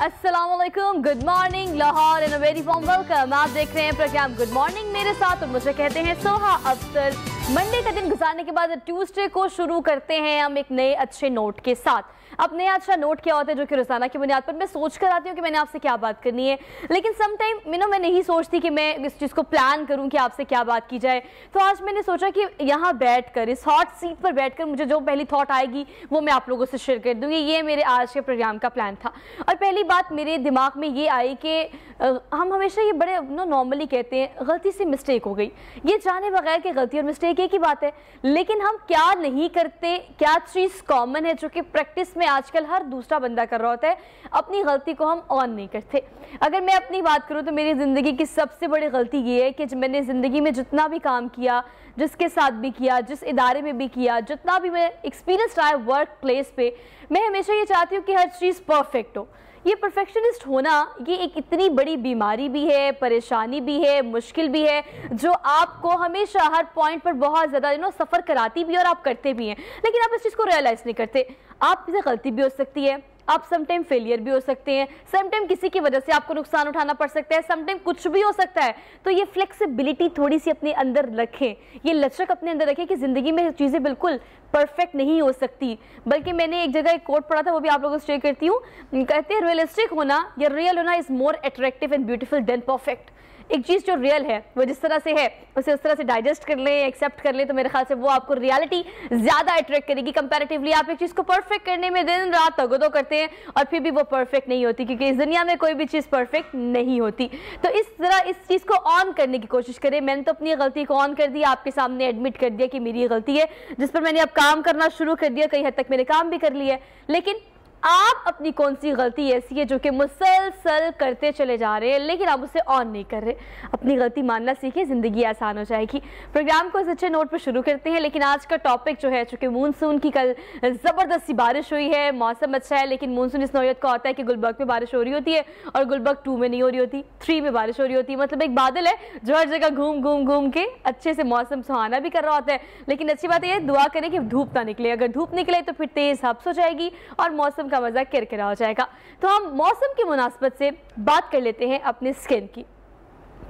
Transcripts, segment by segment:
अस्सलामुअलैकुम, good morning Lahore and a very warm welcome. आप देख रहे हैं प्रोग्राम गुड मॉर्निंग मेरे साथ और मुझे कहते हैं सोहा अफसर। मंडे का दिन गुजारने के बाद ट्यूसडे को शुरू करते हैं हम एक नए अच्छे नोट के साथ। अब नया अच्छा नोट क्या होता है जो कि रोजाना की बुनियाद पर मैं सोच कर आती हूँ कि मैंने आपसे क्या बात करनी है, लेकिन समटाइम मैं नहीं सोचती कि मैं इस चीज़ को प्लान करूँ कि आपसे क्या बात की जाए। तो आज मैंने सोचा कि यहाँ बैठकर इस हॉट सीट पर बैठकर मुझे जो पहली थॉट आएगी वो मैं आप लोगों से शेयर कर दूँगी। ये मेरे आज के प्रोग्राम का प्लान था। और पहली बात मेरे दिमाग में ये आई कि हम हमेशा ये बड़े नॉर्मली कहते हैं गलती से मिस्टेक हो गई, ये जाने बगैर कि गलती और मिस्टेक एक ही बात है, लेकिन हम क्या नहीं करते, क्या चीज़ कॉमन है जो कि प्रैक्टिस में आजकल हर दूसरा बंदा कर रहा होता है, अपनी गलती को हम ऑन नहीं करते। अगर मैं अपनी बात करूं तो मेरी ज़िंदगी की सबसे बड़ी गलती ये है कि मैंने ज़िंदगी में जितना भी काम किया, जिसके साथ भी किया, जिस इदारे में भी किया, जितना भी मैं एक्सपीरियंस रहा है वर्क प्लेस पे, मैं हमेशा ये चाहती हूँ कि हर चीज़ परफेक्ट हो। ये परफेक्शनिस्ट होना ये एक इतनी बड़ी बीमारी भी है, परेशानी भी है, मुश्किल भी है, जो आपको हमेशा हर पॉइंट पर बहुत ज़्यादा सफ़र कराती भी है और आप करते भी हैं, लेकिन आप इस चीज़ को रियलाइज़ नहीं करते। आप से गलती भी हो सकती है, आप समटाइम फेलियर भी हो सकते हैं, समटाइम किसी की वजह से आपको नुकसान उठाना पड़ सकता है, समटाइम कुछ भी हो सकता है। तो ये फ्लेक्सिबिलिटी थोड़ी सी अपने अंदर रखें, ये लचक अपने अंदर रखें कि ज़िंदगी में चीज़ें बिल्कुल परफेक्ट नहीं हो सकती। बल्कि मैंने एक जगह एक कोट पढ़ा था, वो भी आप लोगों से शेयर करती हूँ। कहते हैं रियलिस्टिक होना या रियल होना is more attractive and beautiful then perfect. एक चीज़ जो रियल है वो जिस तरह से है उसे उस तरह से डाइजेस्ट कर ले, एक्सेप्ट कर ले, तो मेरे ख्याल से वो आपको रियलिटी ज़्यादा अट्रैक्ट करेगी कंपैरेटिवली। आप एक चीज़ को परफेक्ट करने में दिन रात तगदो करते हैं और फिर भी वो परफेक्ट नहीं होती, क्योंकि इस दुनिया में कोई भी चीज़ परफेक्ट नहीं होती। तो इस तरह इस चीज़ को ऑन करने की कोशिश करें। मैंने तो अपनी गलती को ऑन कर दिया, आपके सामने एडमिट कर दिया कि मेरी ये गलती है, जिस पर मैंने अब काम करना शुरू कर दिया। कई हद तक मैंने काम भी कर लिया है, लेकिन आप अपनी कौन सी गलती ऐसी है जो कि मुसलसल करते चले जा रहे हैं लेकिन आप उसे ऑन नहीं कर रहे। अपनी गलती मानना सीखिए, ज़िंदगी आसान हो जाएगी। प्रोग्राम को इस अच्छे नोट पर शुरू करते हैं, लेकिन आज का टॉपिक जो है, चूँकि मानसून की कल ज़बरदस्त सी बारिश हुई है, मौसम अच्छा है, लेकिन मानसून इस नौयत का होता है कि गुलबर्ग में बारिश हो रही होती है और गुलबर्ग 2 में नहीं हो रही होती, 3 में बारिश हो रही होती है। मतलब एक बादल है जो हर जगह घूम के अच्छे से मौसम सुहाना भी कर रहा होता है। लेकिन अच्छी बात यह है, दुआ करें कि धूप ना निकले। अगर धूप निकले तो फिर तेज़ हब्स हो जाएगी और मौसम का मजा किरकिरा हो जाएगा। तो हम मौसम की मुनासबत से बात कर लेते हैं अपने स्किन की,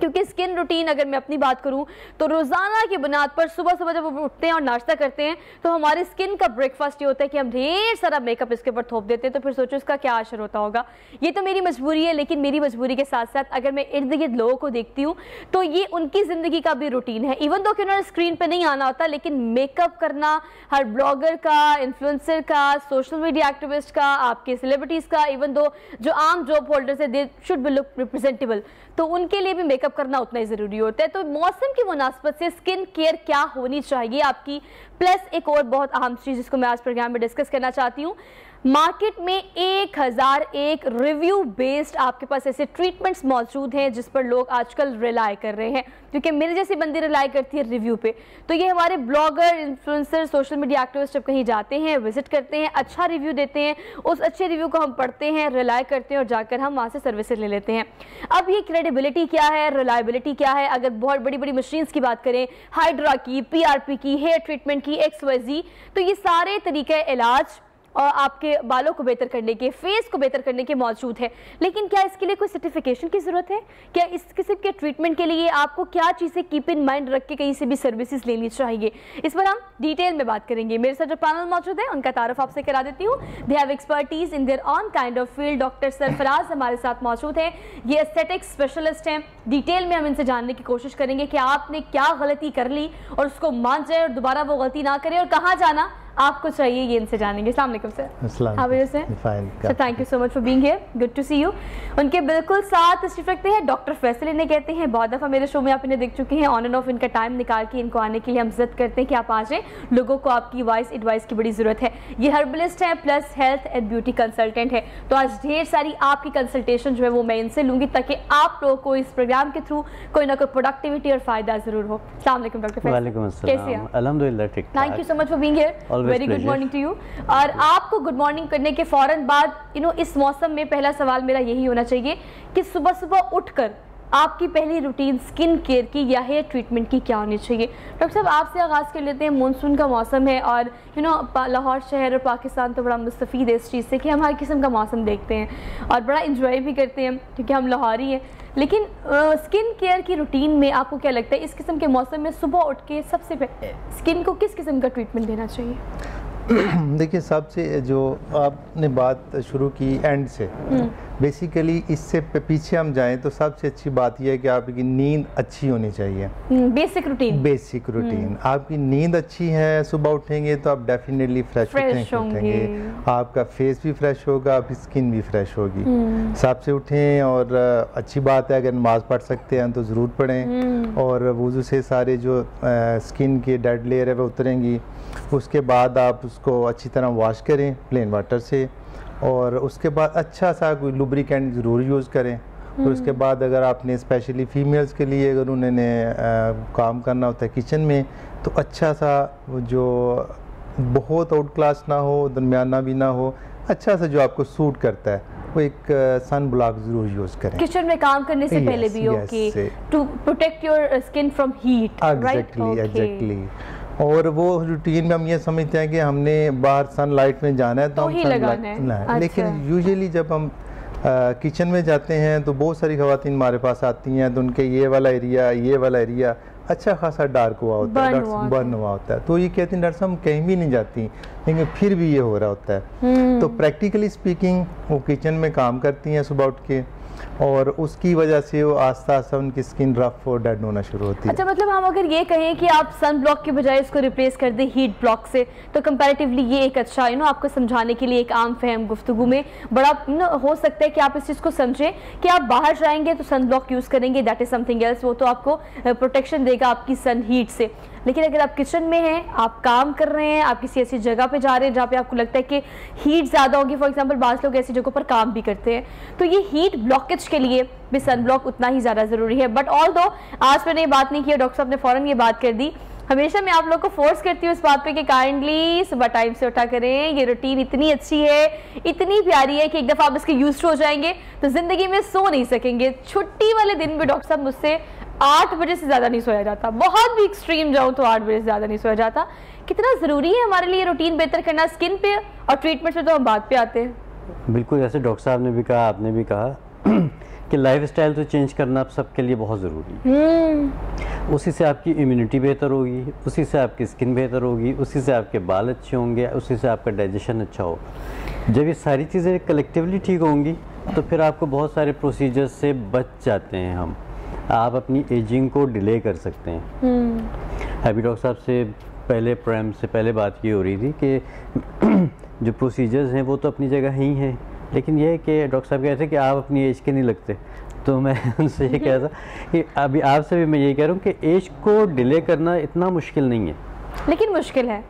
क्योंकि स्किन रूटीन अगर मैं अपनी बात करूं तो रोज़ाना की बुनियाद पर सुबह सुबह जब हम उठते हैं और नाश्ता करते हैं तो हमारे स्किन का ब्रेकफास्ट ये होता है कि हम ढेर सारा मेकअप इसके ऊपर थोप देते हैं। तो फिर सोचो इसका क्या असर होता होगा। ये तो मेरी मजबूरी है, लेकिन मेरी मजबूरी के साथ साथ अगर मैं इर्द गिर्द लोगों को देखती हूँ तो ये उनकी ज़िंदगी का भी रूटीन है। इवन दो कि उन्होंने स्क्रीन पर नहीं आना होता, लेकिन मेकअप करना हर ब्लॉगर का, इन्फ्लुएंसर का, सोशल मीडिया एक्टिविस्ट का, आपके सेलिब्रिटीज़ का, इवन दो जो आम जॉब होल्डर्स है, they should be look representable, तो उनके लिए भी मेकअप करना उतना ही ज़रूरी होता है। तो मौसम की मुनासबत से स्किन केयर क्या होनी चाहिए आपकी, प्लस एक और बहुत अहम चीज़ जिसको मैं आज प्रोग्राम में डिस्कस करना चाहती हूँ। मार्केट में 1001 रिव्यू बेस्ड आपके पास ऐसे ट्रीटमेंट्स मौजूद हैं जिस पर लोग आजकल रिलाई कर रहे हैं, क्योंकि मेरे जैसी बंदी रिलाई करती है रिव्यू पे। तो ये हमारे blogger, influencer, social media activist जब कहीं जाते हैं, विजिट करते हैं, अच्छा रिव्यू देते हैं, उस अच्छे रिव्यू को हम पढ़ते हैं, रिलाई करते हैं और जाकर हम वहाँ से सर्विसेज ले लेते हैं। अब ये क्रेडिबिलिटी क्या है, रिलायबिलिटी क्या है? अगर बहुत बड़ी बड़ी मशीन्स की बात करें, हाइड्रा की, PRP की, हेयर ट्रीटमेंट की, XYZ, तो ये सारे तरीके इलाज और आपके बालों को बेहतर करने के, फेस को बेहतर करने के मौजूद है। लेकिन क्या इसके लिए कोई सर्टिफिकेशन की ज़रूरत है? क्या इस किस्म के ट्रीटमेंट के लिए आपको क्या चीज़ें कीप इन माइंड रख के कहीं से भी सर्विसेज लेनी चाहिए? इस पर हम डिटेल में बात करेंगे। मेरे साथ जो पैनल मौजूद है उनका तारुफ आपसे करा देती हूँ। They have expertise in their on kind of field. Doctor Sarfaraz हमारे साथ मौजूद हैं, ये एस्थेटिक्स स्पेशलिस्ट हैं। डिटेल में हम इनसे जानने की कोशिश करेंगे कि आपने क्या गलती कर ली और उसको मान जाए और दोबारा वो गलती ना करे, और कहाँ जाना आपको चाहिए, ये इनसे जानेंगे। अस्सलाम वालेकुम sir. How are you sir? Fine sir, thank you so much for being here, good to see you. उनके बिल्कुल साथ तशरीफ रखते हैं डॉक्टर फैसल, इन्हें कहते हैं। बहुत दफ़ा मेरे शो में आप इन्हें देख चुके हैं। ऑन एंड ऑफ इनका टाइम निकाल के इनको आने के लिए हम जिद करते हैं कि आप आ जाएं, लोगों को आपकी वॉइस एडवाइस की बड़ी ज़रूरत है। ये हर्बलिस्ट है plus health and beauty consultant है। तो आज ढेर सारी आपकी कंसल्टेशन जो है वो मैं इनसे लूँगी, ताकि आप लोगों को इस प्रोग्राम के थ्रू कोई ना कोई प्रोडक्टिविटी और फ़ायदा ज़रूर हो। अस्सलाम वालेकुम डॉक्टर फैसल। वालेकुम अस्सलाम। कैसे हैं? अल्हम्दुलिल्लाह ठीक ठाक। Thank you so much for being here, very good morning to you. और आपको गुड मॉर्निंग करने के फौरन बाद इस मौसम में पहला सवाल मेरा यही होना चाहिए कि सुबह सुबह उठकर आपकी पहली रूटीन स्किन केयर की या हेयर ट्रीटमेंट की क्या होनी चाहिए? डॉक्टर साहब आपसे आगाज़ कर लेते हैं। मानसून का मौसम है और लाहौर शहर और पाकिस्तान तो बड़ा मुस्तफ़ीद है इस चीज़ से कि हम हर किस्म का मौसम देखते हैं और बड़ा इंजॉय भी करते हैं क्योंकि हम लाहौरी हैं। लेकिन स्किन केयर की रूटीन में आपको क्या लगता है इस किस्म के मौसम में सुबह उठ के सबसे पहले स्किन को किस किस्म का ट्रीटमेंट देना चाहिए? देखिए, सबसे जो आपने बात शुरू की एंड से, बेसिकली इससे पीछे हम जाएं तो सबसे अच्छी बात यह है कि आपकी नींद अच्छी होनी चाहिए। बेसिक रूटीन आपकी नींद अच्छी है, सुबह उठेंगे तो आप डेफिनेटली फ्रेश उठेंगे, आपका फेस भी फ्रेश होगा, आपकी स्किन भी फ्रेश होगी। सबसे उठें और अच्छी बात है अगर नमाज पढ़ सकते हैं तो ज़रूर पढ़ें और वुज़ू से सारे जो स्किन की डेड लेयर है वो उतरेंगी। उसके बाद आप उसको अच्छी तरह वॉश करें प्लेन वाटर से और उसके बाद अच्छा सा कोई लुब्रिकेंट ज़रूर यूज़ करें। और उसके बाद अगर आपने स्पेशली फ़ीमेल्स के लिए अगर उन्होंने काम करना होता है किचन में तो अच्छा सा जो बहुत आउट क्लास ना हो, दरमियाना भी ना हो, अच्छा सा जो आपको सूट करता है वो एक सन ब्लॉक ज़रूर यूज़ करें किचन में काम करने से पहले भी, okay, to protect your skin from heat. Exactly. और वो रूटीन में हम ये समझते हैं कि हमने बाहर सनलाइट में जाना है तो हम सनलाइट अच्छा। लेकिन यूजुअली जब हम किचन में जाते हैं तो बहुत सारी ख़वातीन हमारे पास आती हैं तो उनके ये वाला एरिया अच्छा खासा डार्क हुआ होता है, बर्न हुआ होता है। तो ये कहती हैं डॉक्टर साहब हम कहीं भी नहीं जाती लेकिन फिर भी ये हो रहा होता है। तो प्रैक्टिकली स्पीकिंग वो किचन में काम करती हैं सुबह उठ के और उसकी वजह से वो आस्ता आस्ता उनकी स्किन रफ और डेड होना शुरू होती है। अच्छा, मतलब हम अगर ये कहें कि आप सन ब्लॉक के बजाय इसको रिप्लेस कर दें हीट ब्लॉक से तो कंपैरेटिवली ये एक अच्छा आपको समझाने के लिए एक आम फहम गुफ्तगू में बड़ा हो सकता है कि आप इस चीज़ को समझें कि आप बाहर जाएंगे तो सन ब्लॉक यूज़ करेंगे, दैट इज़ समथिंग एल्स, वो तो आपको प्रोटेक्शन देगा आपकी सन हीट से। लेकिन अगर आप किचन में हैं, आप काम कर रहे हैं, आप किसी ऐसी जगह पे जा रहे हैं जहाँ पे आपको लगता है कि हीट ज़्यादा होगी, फॉर एग्जांपल बाज़ लोग ऐसी जगहों पर काम भी करते हैं, तो ये हीट ब्लॉकेज के लिए भी सन ब्लॉक उतना ही ज़्यादा ज़रूरी है। बट ऑल दो आज मैंने ये बात नहीं की, डॉक्टर साहब ने फ़ौरन ये बात कर दी। हमेशा मैं आप लोग को फोर्स करती हूँ इस बात पे कि काइंडली सुबह टाइम से उठा करें। ये रूटीन इतनी अच्छी है, इतनी प्यारी है कि एक दफ़ा आप इसके यूज्ड हो जाएंगे तो ज़िंदगी में सो नहीं सकेंगे। छुट्टी वाले दिन भी डॉक्टर साहब मुझसे 8 बजे से ज़्यादा नहीं सोया जाता, बहुत भी एक्सट्रीम जाऊँ तो 8 बजे से ज़्यादा नहीं सोया जाता। कितना ज़रूरी है हमारे लिए रूटीन बेहतर करना स्किन पे, और ट्रीटमेंट पे तो हम बात पे आते हैं। बिल्कुल, जैसे डॉक्टर साहब ने भी कहा, आपने भी कहा कि लाइफस्टाइल तो चेंज करना आप सबके लिए बहुत ज़रूरी है। उसी से आपकी इम्यूनिटी बेहतर होगी, उसी से आपकी स्किन बेहतर होगी, उसी से आपके बाल अच्छे होंगे, उसी से आपका डाइजेशन अच्छा होगा। जब ये सारी चीज़ें कलेक्टिवली ठीक होंगी तो फिर आपको बहुत सारे प्रोसीजर्स से बच जाते हैं हम, आप अपनी एजिंग को डिले कर सकते हैं। अभी डॉक्टर साहब से पहले प्रोग्राम से पहले बात ये हो रही थी कि जो प्रोसीजर्स हैं वो तो अपनी जगह ही हैं, लेकिन ये है कि डॉक्टर साहब कहते हैं कि आप अपनी एज के नहीं लगते। तो मैं उनसे ये कह रहा था कि अभी आपसे भी मैं ये कह रहा हूँ कि एज को डिले करना इतना मुश्किल नहीं है, लेकिन मुश्किल है।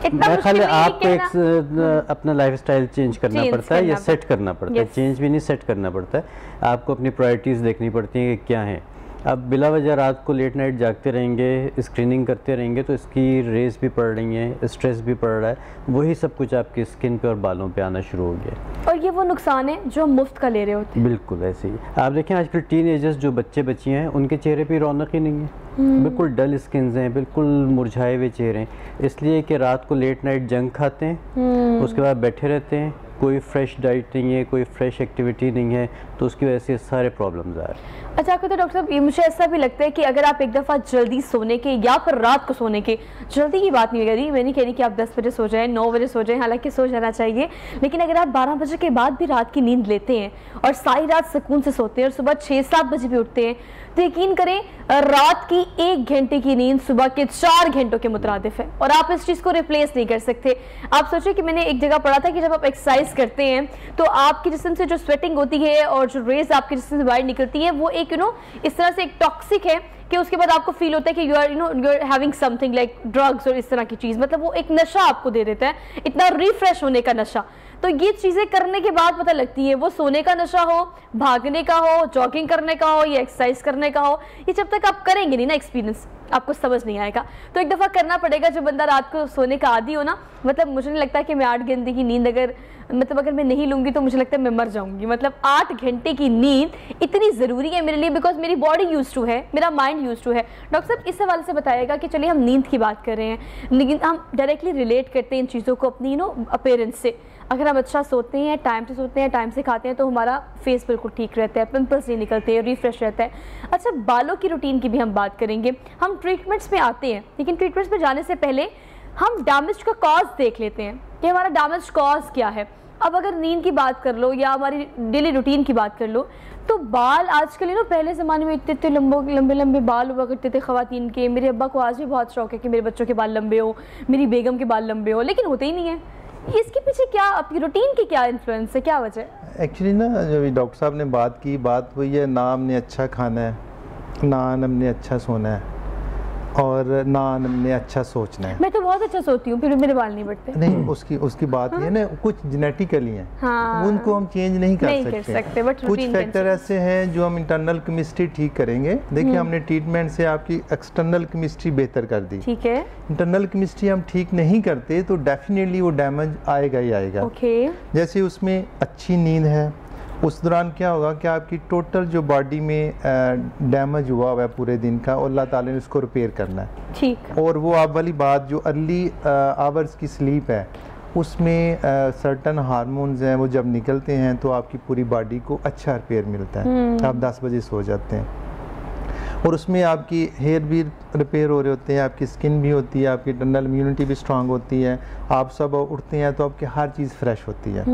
मैं खाली आपको एक अपना लाइफस्टाइल चेंज करना पड़ता है या सेट करना पड़ता है, चेंज भी नहीं सेट करना पड़ता है। आपको अपनी प्रायोरिटीज़ देखनी पड़ती हैं कि क्या है। अब बिला वजह रात को लेट नाइट जागते रहेंगे, स्क्रीनिंग करते रहेंगे तो इसकी रेस भी पड़ रही हैं, स्ट्रेस भी पड़ रहा है, वही सब कुछ आपकी स्किन पे और बालों पे आना शुरू हो गया। और ये वो नुकसान है जो हम मुफ्त का ले रहे होते हैं। बिल्कुल ऐसे ही आप देखें आजकल टीन एजर्स जो बच्चे बच्चियाँ हैं उनके चेहरे पे रौनक ही नहीं है, बिल्कुल डल स्किन हैं, बिल्कुल मुरझाए हुए चेहरे हैं, इसलिए कि रात को लेट नाइट जंक खाते हैं, उसके बाद बैठे रहते हैं, कोई फ्रेश डाइट नहीं है, कोई फ्रेश एक्टिविटी नहीं है, तो उसकी वजह से सारे प्रॉब्लम्स आ रहे हैं। अच्छा, तो डॉक्टर साहब ये मुझे ऐसा भी लगता है कि अगर आप एक दफ़ा जल्दी सोने के या फिर रात को सोने के, जल्दी की बात नहीं कह रही, मैं नहीं कह रही कि आप 10 बजे सो जाएं, 9 बजे सो जाएं, हालांकि सो जाना चाहिए, लेकिन अगर आप 12 बजे के बाद भी रात की नींद लेते हैं और सारी रात सुकून से सोते हैं और सुबह 6-7 बजे भी उठते हैं तो यकीन करें रात की 1 घंटे की नींद सुबह के 4 घंटों के मुतरादिफ है और आप इस चीज़ को रिप्लेस नहीं कर सकते। आप सोचिए कि मैंने एक जगह पढ़ा था कि जब आप एक्सरसाइज करते हैं तो आपके जिस्म से जो स्वेटिंग होती है और जो रेज आपके जिस्म से बाहर निकलती है वो एक इस तरह से एक टॉक्सिक है कि उसके बाद आपको फील होता है कि you are having something like drugs और इस तरह की चीज़, मतलब वो एक नशा आपको दे देता है, इतना रिफ्रेश होने का नशा। तो ये चीजें करने के बाद पता लगती है, वो सोने का नशा हो, भागने का हो, जॉगिंग करने का हो या एक्सरसाइज करने का हो, ये जब तक आप करेंगे नहीं ना एक्सपीरियंस, आपको समझ नहीं आएगा। तो एक दफ़ा करना पड़ेगा। जब बंदा रात को सोने का आदी हो ना, मतलब मुझे नहीं लगता कि मैं 8 घंटे की नींद अगर मैं नहीं लूँगी तो मुझे लगता है मैं मर जाऊँगी। मतलब 8 घंटे की नींद इतनी ज़रूरी है मेरे लिए, बिकॉज मेरी बॉडी यूज टू है, मेरा माइंड यूज टू है। डॉक्टर साहब इस हवाले से बताइएगा कि चलिए हम नींद की बात कर रहे हैं, लेकिन हम डायरेक्टली रिलेट करते हैं इन चीज़ों को अपनी अपीयरेंस से। अगर हम अच्छा सोते हैं, टाइम से सोते हैं, टाइम से खाते हैं, तो हमारा फेस बिल्कुल ठीक रहता है, पिंपल्स नहीं निकलते, रिफ्रेश रहता है। अच्छा, बालों की रूटीन की भी हम बात करेंगे। हम ट्रीटमेंट्स में आते हैं, लेकिन ट्रीटमेंट्स में जाने से पहले हम डैमेज का कॉज देख लेते हैं कि हमारा डैमेज कॉज क्या है। अब अगर नींद की बात कर लो या हमारी डेली रूटीन की बात कर लो, तो बाल आजकल पहले ज़माने में इतने लंबे लंबे बाल हुआ करते थे ख़वातीन के। मेरे अब्बा को आज भी बहुत शौक है कि मेरे बच्चों के बाल लंबे हो, मेरी बेगम के बाल लंबे हो, लेकिन होते ही नहीं है। इसके पीछे क्या आपकी रूटीन की क्या इन्फ्लुएंस है, क्या वजह है? एक्चुअली ना, जो डॉक्टर साहब ने बात की, बात वही है, ना हमने अच्छा खाना है, ना हमने अच्छा सोना है, और ना हमने अच्छा सोचना है। मैं तो बहुत अच्छा सोती हूँ, फिर मेरे बाल नहीं बढ़ते। नहीं, उसकी बात ये ना, कुछ जेनेटिकली हैं, उनको हम चेंज नहीं कर सकते। कुछ फैक्टर ऐसे हैं जो हम इंटरनल केमिस्ट्री ठीक करेंगे। देखिए, हमने ट्रीटमेंट से आपकी एक्सटर्नल केमिस्ट्री बेहतर कर दी, ठीक है। इंटरनल केमिस्ट्री हम ठीक नहीं करते तो डेफिनेटली वो डैमेज आएगा ही आएगा। जैसे उसमें अच्छी नींद है, उस दौरान क्या होगा कि आपकी टोटल जो बॉडी में डैमेज हुआ है पूरे दिन का, और अल्लाह ताला ने उसको रिपेयर करना है, ठीक। और वो आप वाली बात जो अर्ली आवर्स की स्लीप है, उसमें सर्टन हार्मोन्स हैं, वो जब निकलते हैं तो आपकी पूरी बॉडी को अच्छा रिपेयर मिलता है। आप 10 बजे सो जाते हैं, और उसमें आपकी हेयर भी रिपेयर हो रहे होते हैं, आपकी स्किन भी होती है, आपकी इंटरनल इम्यूनिटी भी स्ट्रांग होती है। आप सब उठते हैं तो आपकी हर चीज़ फ्रेश होती है।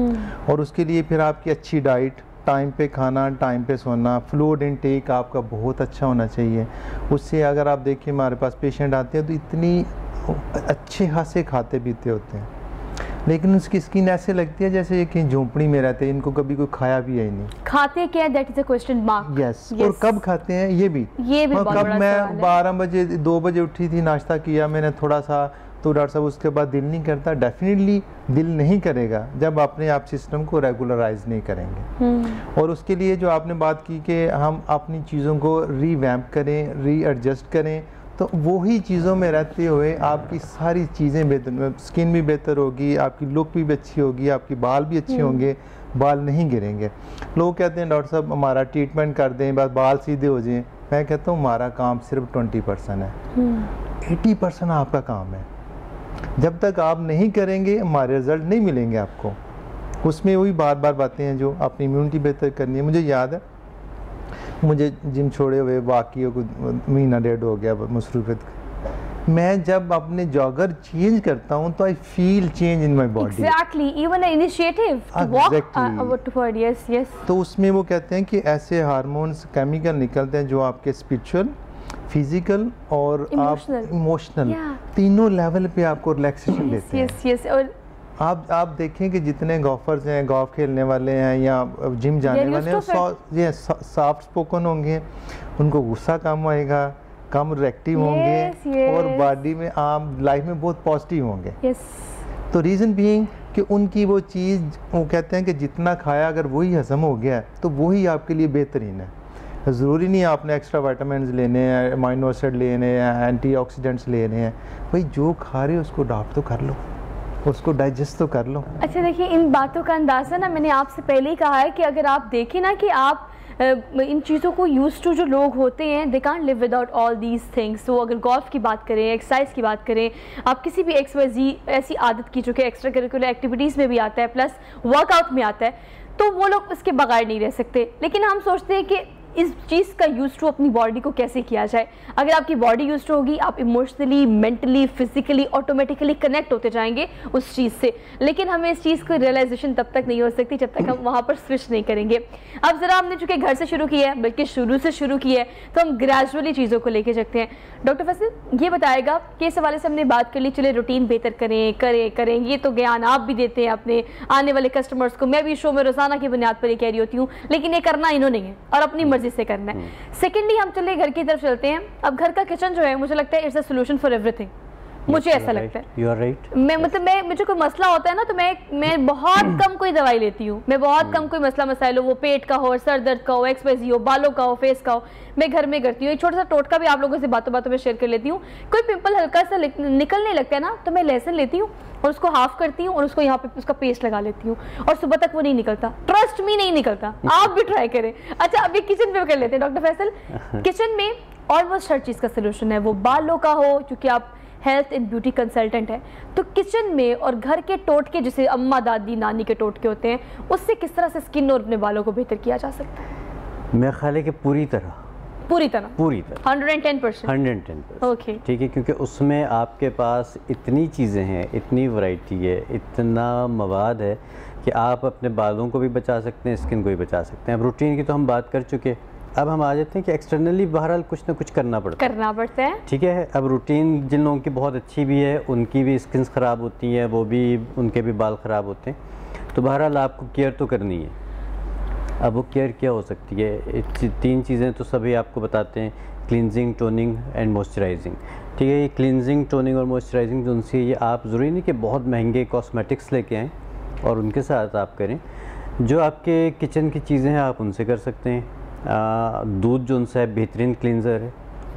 और उसके लिए फिर आपकी अच्छी डाइट, टाइम पे खाना, टाइम पे सोना, फ्लूइड इनटेक आपका बहुत अच्छा होना चाहिए। उससे अगर आप देखिए, हमारे पास पेशेंट आते हैं तो इतनी अच्छे खासे खाते पीते होते हैं, लेकिन उसकी स्किन ऐसे लगती है जैसे ये कहीं झोंपड़ी में रहते हैं, इनको कभी कोई खाया भी है नहीं। खाते क्या है, that is a question mark. Yes, और कब खाते हैं ये भी कब। मैं 12 बजे 2 बजे उठी थी, नाश्ता किया मैंने थोड़ा सा, तो डॉक्टर साहब उसके बाद दिल नहीं करता। डेफिनेटली दिल नहीं करेगा जब अपने आप सिस्टम को रेगुलराइज नहीं करेंगे। और उसके लिए जो आपने बात की कि हम अपनी चीज़ों को रीवैम्प करें, रीएडजस्ट करें, तो वही चीज़ों में रहते हुए आपकी सारी चीज़ें बेहतर, स्किन भी बेहतर होगी, आपकी लुक भी अच्छी होगी, आपके बाल भी अच्छे होंगे, बाल नहीं गिरेंगे। लोग कहते हैं डॉक्टर साहब हमारा ट्रीटमेंट कर दें बस बाल सीधे हो जाएं। मैं कहता हूँ हमारा काम सिर्फ 20% है, 80% आपका काम है। जब तक आप नहीं करेंगे हमारे रिजल्ट नहीं मिलेंगे आपको। उसमें वही बार बार बातें हैं जो अपनी इम्यूनिटी बेहतर करनी है। मुझे याद है, मुझे जिम छोड़े हुए वाकई महीना 1.5 हो गया मसरूफियत। मैं जब अपने जॉगर चेंज करता हूं तो I feel change in my body. Exactly, even a initiative to walk toward. Yes yes. तो उसमें वो कहते हैं कि ऐसे हार्मोन्स, केमिकल निकलते हैं जो आपके स्पिरिचुअल, फिजिकल और इमोशनल तीनों लेवल पे आपको रिलैक्सेशन देते हैं। Yes yes. और आप देखें कि जितने गोल्फर्स हैं, गोल्फ खेलने वाले हैं या जिम जाने वाले हैं, ये सॉफ्ट स्पोकन होंगे, उनको गुस्सा कम आएगा, कम रिएक्टिव होंगे, और बॉडी में आम लाइफ में बहुत पॉजिटिव होंगे। तो रीज़न बीइंग कि उनकी वो चीज़, वो कहते हैं कि जितना खाया अगर वही हजम हो गया तो वही आपके लिए बेहतरीन है। ज़रूरी नहीं आपने एक्स्ट्रा विटामिन्स लेने हैं, अमीनो एसिड लेने हैं, एंटीऑक्सीडेंट्स लेने हैं। भाई जो खा रहे हो उसको अडॉप्ट तो कर लो, उसको डाइजेस्ट तो कर लो। अच्छा देखिए, इन बातों का अंदाज़ा ना मैंने आपसे पहले ही कहा है कि अगर आप देखें ना कि आप इन चीज़ों को यूज टू जो लोग होते हैं, they can't live without all these things. तो अगर गोल्फ की बात करें, एक्सरसाइज की बात करें, आप किसी भी XYZ ऐसी आदत की जो कि एक्स्ट्रा करिकुलर एक्टिविटीज़ में भी आता है, प्लस वर्कआउट में आता है, तो वो लोग उसके बगैर नहीं रह सकते। लेकिन हम सोचते हैं कि इस चीज़ का यूज टू अपनी बॉडी को कैसे किया जाए। अगर आपकी बॉडी यूज टू होगी, आप emotionally, mentally, physically automatically connect होते जाएंगे उस चीज़ से। लेकिन हमें इस चीज़ को रियलाइजेशन तब तक नहीं हो सकती जब तक हम वहाँ पर स्विच नहीं करेंगे। अब ज़रा हमने चूँकि घर से शुरू किया है, बल्कि शुरू से शुरू किया है, तो हम ग्रेजुअली चीज़ों को लेके चलते हैं। डॉक्टर फैसल ये बताएगा कि इस हवाले से हमने बात कर ली, चले रूटीन बेहतर करें, ये तो ज्ञान आप भी देते हैं अपने आने वाले कस्टमर्स को। मैं भी शो में रोज़ाना की बुनियाद पर ये कह रही होती हूँ, लेकिन ये करना इन्होंने है और अपनी मर्जी से करना है। सेकेंडली हम चले घर की तरफ चलते हैं। अब घर का किचन जो है, मुझे लगता है it's a solution for everything. मुझे ऐसा लगता है। You are right. मैं मुझे कोई मसला होता है ना तो मैं बहुत कम कोई दवाई लेती हूँ। मैं बहुत कम कोई मसला मसाइल हो, वो पेट का हो, सर दर्द का हो, एक्सपाइजी हो, बालों का हो, फेस का हो, मैं घर में करती हूँ। एक छोटा सा टोटका भी आप लोगों से बातों बातों में शेयर कर लेती हूँ। कोई पिंपल हल्का सा निकलने लगता है ना तो मैं लहसुन लेती हूँ और उसको हाफ करती हूँ और उसको यहाँ पे उसका पेस्ट लगा लेती हूँ और सुबह तक वो नहीं निकलता। ट्रस्ट मी, नहीं निकलता। आप भी ट्राई करें। अच्छा, अभी किचन पे कर लेते हैं डॉक्टर फैसल। किचन में ऑलमोस्ट हर चीज़ का सोल्यूशन है, वो बालों का हो, क्योंकि आप हेल्थ एंड ब्यूटी कंसल्टेंट है, तो किचन में और घर के टोटके जैसे अम्मा दादी नानी के टोटके होते हैं, उससे किस तरह से स्किन और अपने बालों को बेहतर किया जा सकता है? मेरा ख्याल है कि पूरी तरह 110%। ओके, ठीक है, क्योंकि उसमें आपके पास इतनी चीज़ें हैं, इतनी वैरायटी है, इतना मवाद है कि आप अपने बालों को भी बचा सकते हैं, स्किन को भी बचा सकते हैं। अब रूटीन की तो हम बात कर चुके, अब हम आ जाते हैं कि एक्सटर्नली बहरहाल कुछ ना कुछ करना पड़ता है। ठीक है, अब रूटीन जिन लोगों की बहुत अच्छी भी है उनकी भी स्किन ख़राब होती है, वो भी उनके भी बाल ख़राब होते हैं, तो बहरहाल आपको केयर तो करनी है। अब वो केयर क्या हो सकती है? 3 चीज़ें तो सभी आपको बताते हैं, क्लींजिंग, टोनिंग एंड मॉइस्चराइजिंग। ठीक है, ये क्लींजिंग, टोनिंग और मॉइस्चराइजिंग जो उनसे, ये आप ज़रूरी नहीं कि बहुत महंगे कॉस्मेटिक्स लेके आएँ और उनके साथ आप करें। जो आपके किचन की चीज़ें हैं आप उनसे कर सकते हैं। दूध जो उनसे है बेहतरीन क्लींजर है,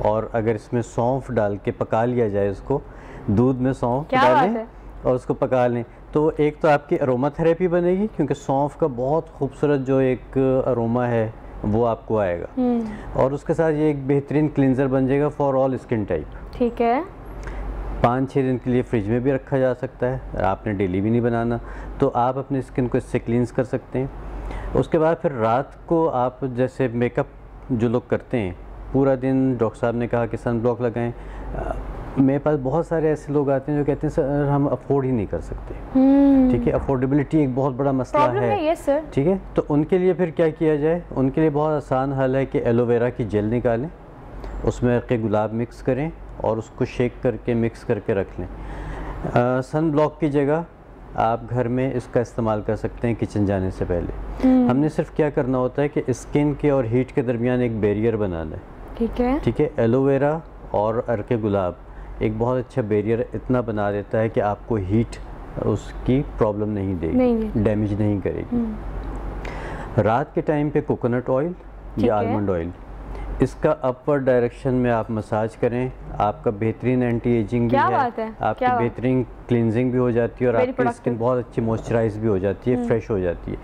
और अगर इसमें सौंफ डाल के पका लिया जाए, उसको दूध में सौंफ डालें और उसको पका लें, तो एक तो आपकी अरोमा थेरेपी बनेगी, क्योंकि सौंफ का बहुत खूबसूरत जो एक अरोमा है वो आपको आएगा, और उसके साथ ये एक बेहतरीन क्लींजर बन जाएगा फॉर ऑल स्किन टाइप। ठीक है, 5-6 दिन के लिए फ्रिज में भी रखा जा सकता है, आपने डेली भी नहीं बनाना, तो आप अपनी स्किन को इससे क्लींस कर सकते हैं। उसके बाद फिर रात को आप जैसे मेकअप जो लोग करते हैं पूरा दिन, डॉक्टर साहब ने कहा कि सन ब्लॉक लगाएं। मेरे पास बहुत सारे ऐसे लोग आते हैं जो कहते हैं सर हम अफोर्ड ही नहीं कर सकते। ठीक है, अफोर्डेबिलिटी एक बहुत बड़ा मसला है। Yes sir. ठीक है, तो उनके लिए फिर क्या किया जाए? उनके लिए बहुत आसान हल है कि एलोवेरा की जेल निकालें, उसमें अर्क़े गुलाब मिक्स करें और उसको शेक करके मिक्स करके रख लें। सन ब्लॉक की जगह आप घर में इसका इस्तेमाल कर सकते हैं किचन जाने से पहले। हमने सिर्फ क्या करना होता है कि स्किन के और हीट के दरमियान एक बैरियर बनाना है। ठीक है, एलोवेरा और अर्क़े गुलाब एक बहुत अच्छा बैरियर इतना बना देता है कि आपको हीट उसकी प्रॉब्लम नहीं देगी, डैमेज नहीं करेगी। रात के टाइम पे कोकोनट ऑयल या आलमंड ऑयल, इसका अपवर्ड डायरेक्शन में आप मसाज करें, आपका बेहतरीन एंटी एजिंग भी है, आपकी बेहतरीन क्लींजिंग भी हो जाती है और आपकी स्किन बहुत अच्छी मॉइस्चराइज भी हो जाती है, फ्रेश हो जाती है।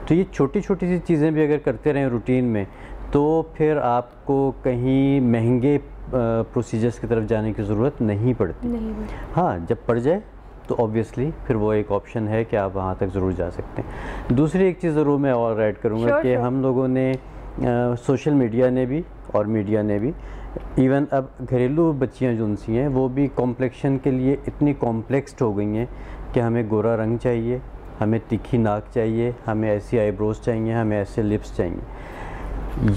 तो ये छोटी छोटी सी चीज़ें भी अगर करते रहें रूटीन में, तो फिर आपको कहीं महंगे प्रोसीजर्स की तरफ जाने की ज़रूरत नहीं पड़ती। हाँ, जब पड़ जाए तो ऑब्वियसली फिर वो एक ऑप्शन है कि आप वहाँ तक ज़रूर जा सकते हैं। दूसरी एक चीज़ ज़रूर मैं और ऐड करूँगा कि हम लोगों ने सोशल मीडिया ने भी और मीडिया ने भी, इवन अब घरेलू बच्चियां जो उनसी हैं वो भी कॉम्प्लेक्शन के लिए इतनी कॉम्प्लेक्स्ड हो गई हैं कि हमें गोरा रंग चाहिए, हमें तीखी नाक चाहिए, हमें ऐसी आईब्रोज चाहिए, हमें ऐसे लिप्स चाहिए।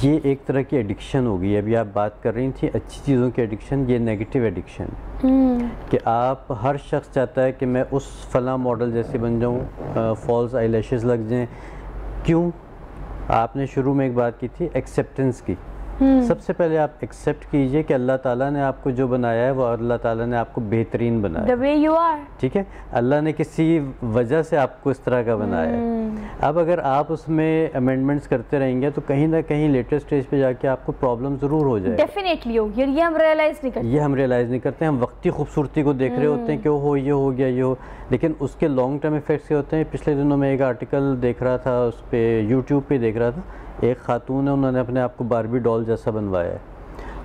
ये एक तरह की एडिक्शन हो गई है। अभी आप बात कर रही थी अच्छी चीज़ों की एडिक्शन, ये नेगेटिव एडिक्शन कि आप, हर शख्स चाहता है कि मैं उस फला मॉडल जैसे बन जाऊँ, फॉल्स आई लैशेस लग जाएँ। क्यों? आपने शुरू में एक बात की थी एक्सेप्टेंस की। सबसे पहले आप एक्सेप्ट कीजिए कि अल्लाह ताला ने आपको जो बनाया है वो अल्लाह ताला ने आपको बेहतरीन बनाया, the way you are। ठीक है, अल्लाह ने किसी वजह से आपको इस तरह का बनाया है। अब अगर आप उसमें अमेंडमेंट्स करते रहेंगे तो कहीं ना कहीं लेटर स्टेज पे जाके आपको प्रॉब्लम ज़रूर हो जाए। डेफिनेटली होगी, ये हम रियलाइज़ नहीं करते। ये हम रियलाइज़ नहीं करते, हम वक्ती खूबसूरती को देख रहे होते हैं कि हो ये हो गया ये हो, लेकिन उसके लॉन्ग टर्म इफेक्ट्स ये होते हैं। पिछले दिनों में एक आर्टिकल देख रहा था, उस पर यूट्यूब पर देख रहा था, एक खातून है, उन्होंने अपने आप को बारबी डॉल जैसा बनवाया है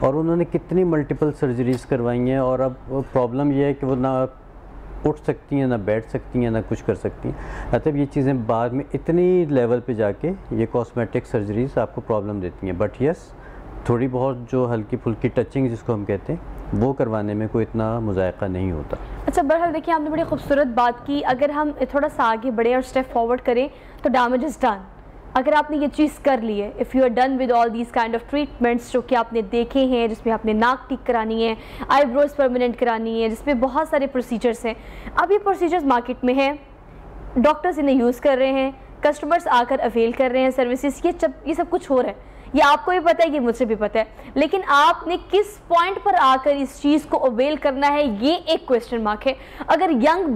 और उन्होंने कितनी मल्टीपल सर्जरीज करवाई हैं, और अब प्रॉब्लम ये है कि वो ना उठ सकती हैं, ना बैठ सकती हैं, ना कुछ कर सकती हैं। मतलब ये चीज़ें बाद में इतनी लेवल पे जाके ये कॉस्मेटिक सर्जरीज आपको प्रॉब्लम देती हैं। बट यस, थोड़ी बहुत जो हल्की फुल्की टचिंग जिसको हम कहते हैं वो करवाने में कोई इतना मुज़ायक़ा नहीं होता। अच्छा, बहरहाल देखिए आपने बड़ी खूबसूरत बात की। अगर हम थोड़ा सा आगे बढ़े और स्टेप फॉरवर्ड करें तो डैमेज इज़ डन। अगर आपने ये चीज़ कर ली है, if you are done with all these kind of treatments जो कि आपने देखे हैं, जिसमें आपने नाक ठीक करानी है, आईब्रोज परमानेंट करानी है, जिसमें बहुत सारे प्रोसीजर्स हैं। अब ये प्रोसीजर्स मार्केट में हैं, डॉक्टर्स इन्हें यूज़ कर रहे हैं, कस्टमर्स आकर अवेल कर रहे हैं सर्विसेज, ये सब कुछ हो रहा है। ये आपको भी पता है, ये मुझे भी पता है, लेकिन आपने किस पॉइंट पर आकर इस चीज़ को अवेल करना है, ये एक क्वेश्चन मार्क है। अगर यंग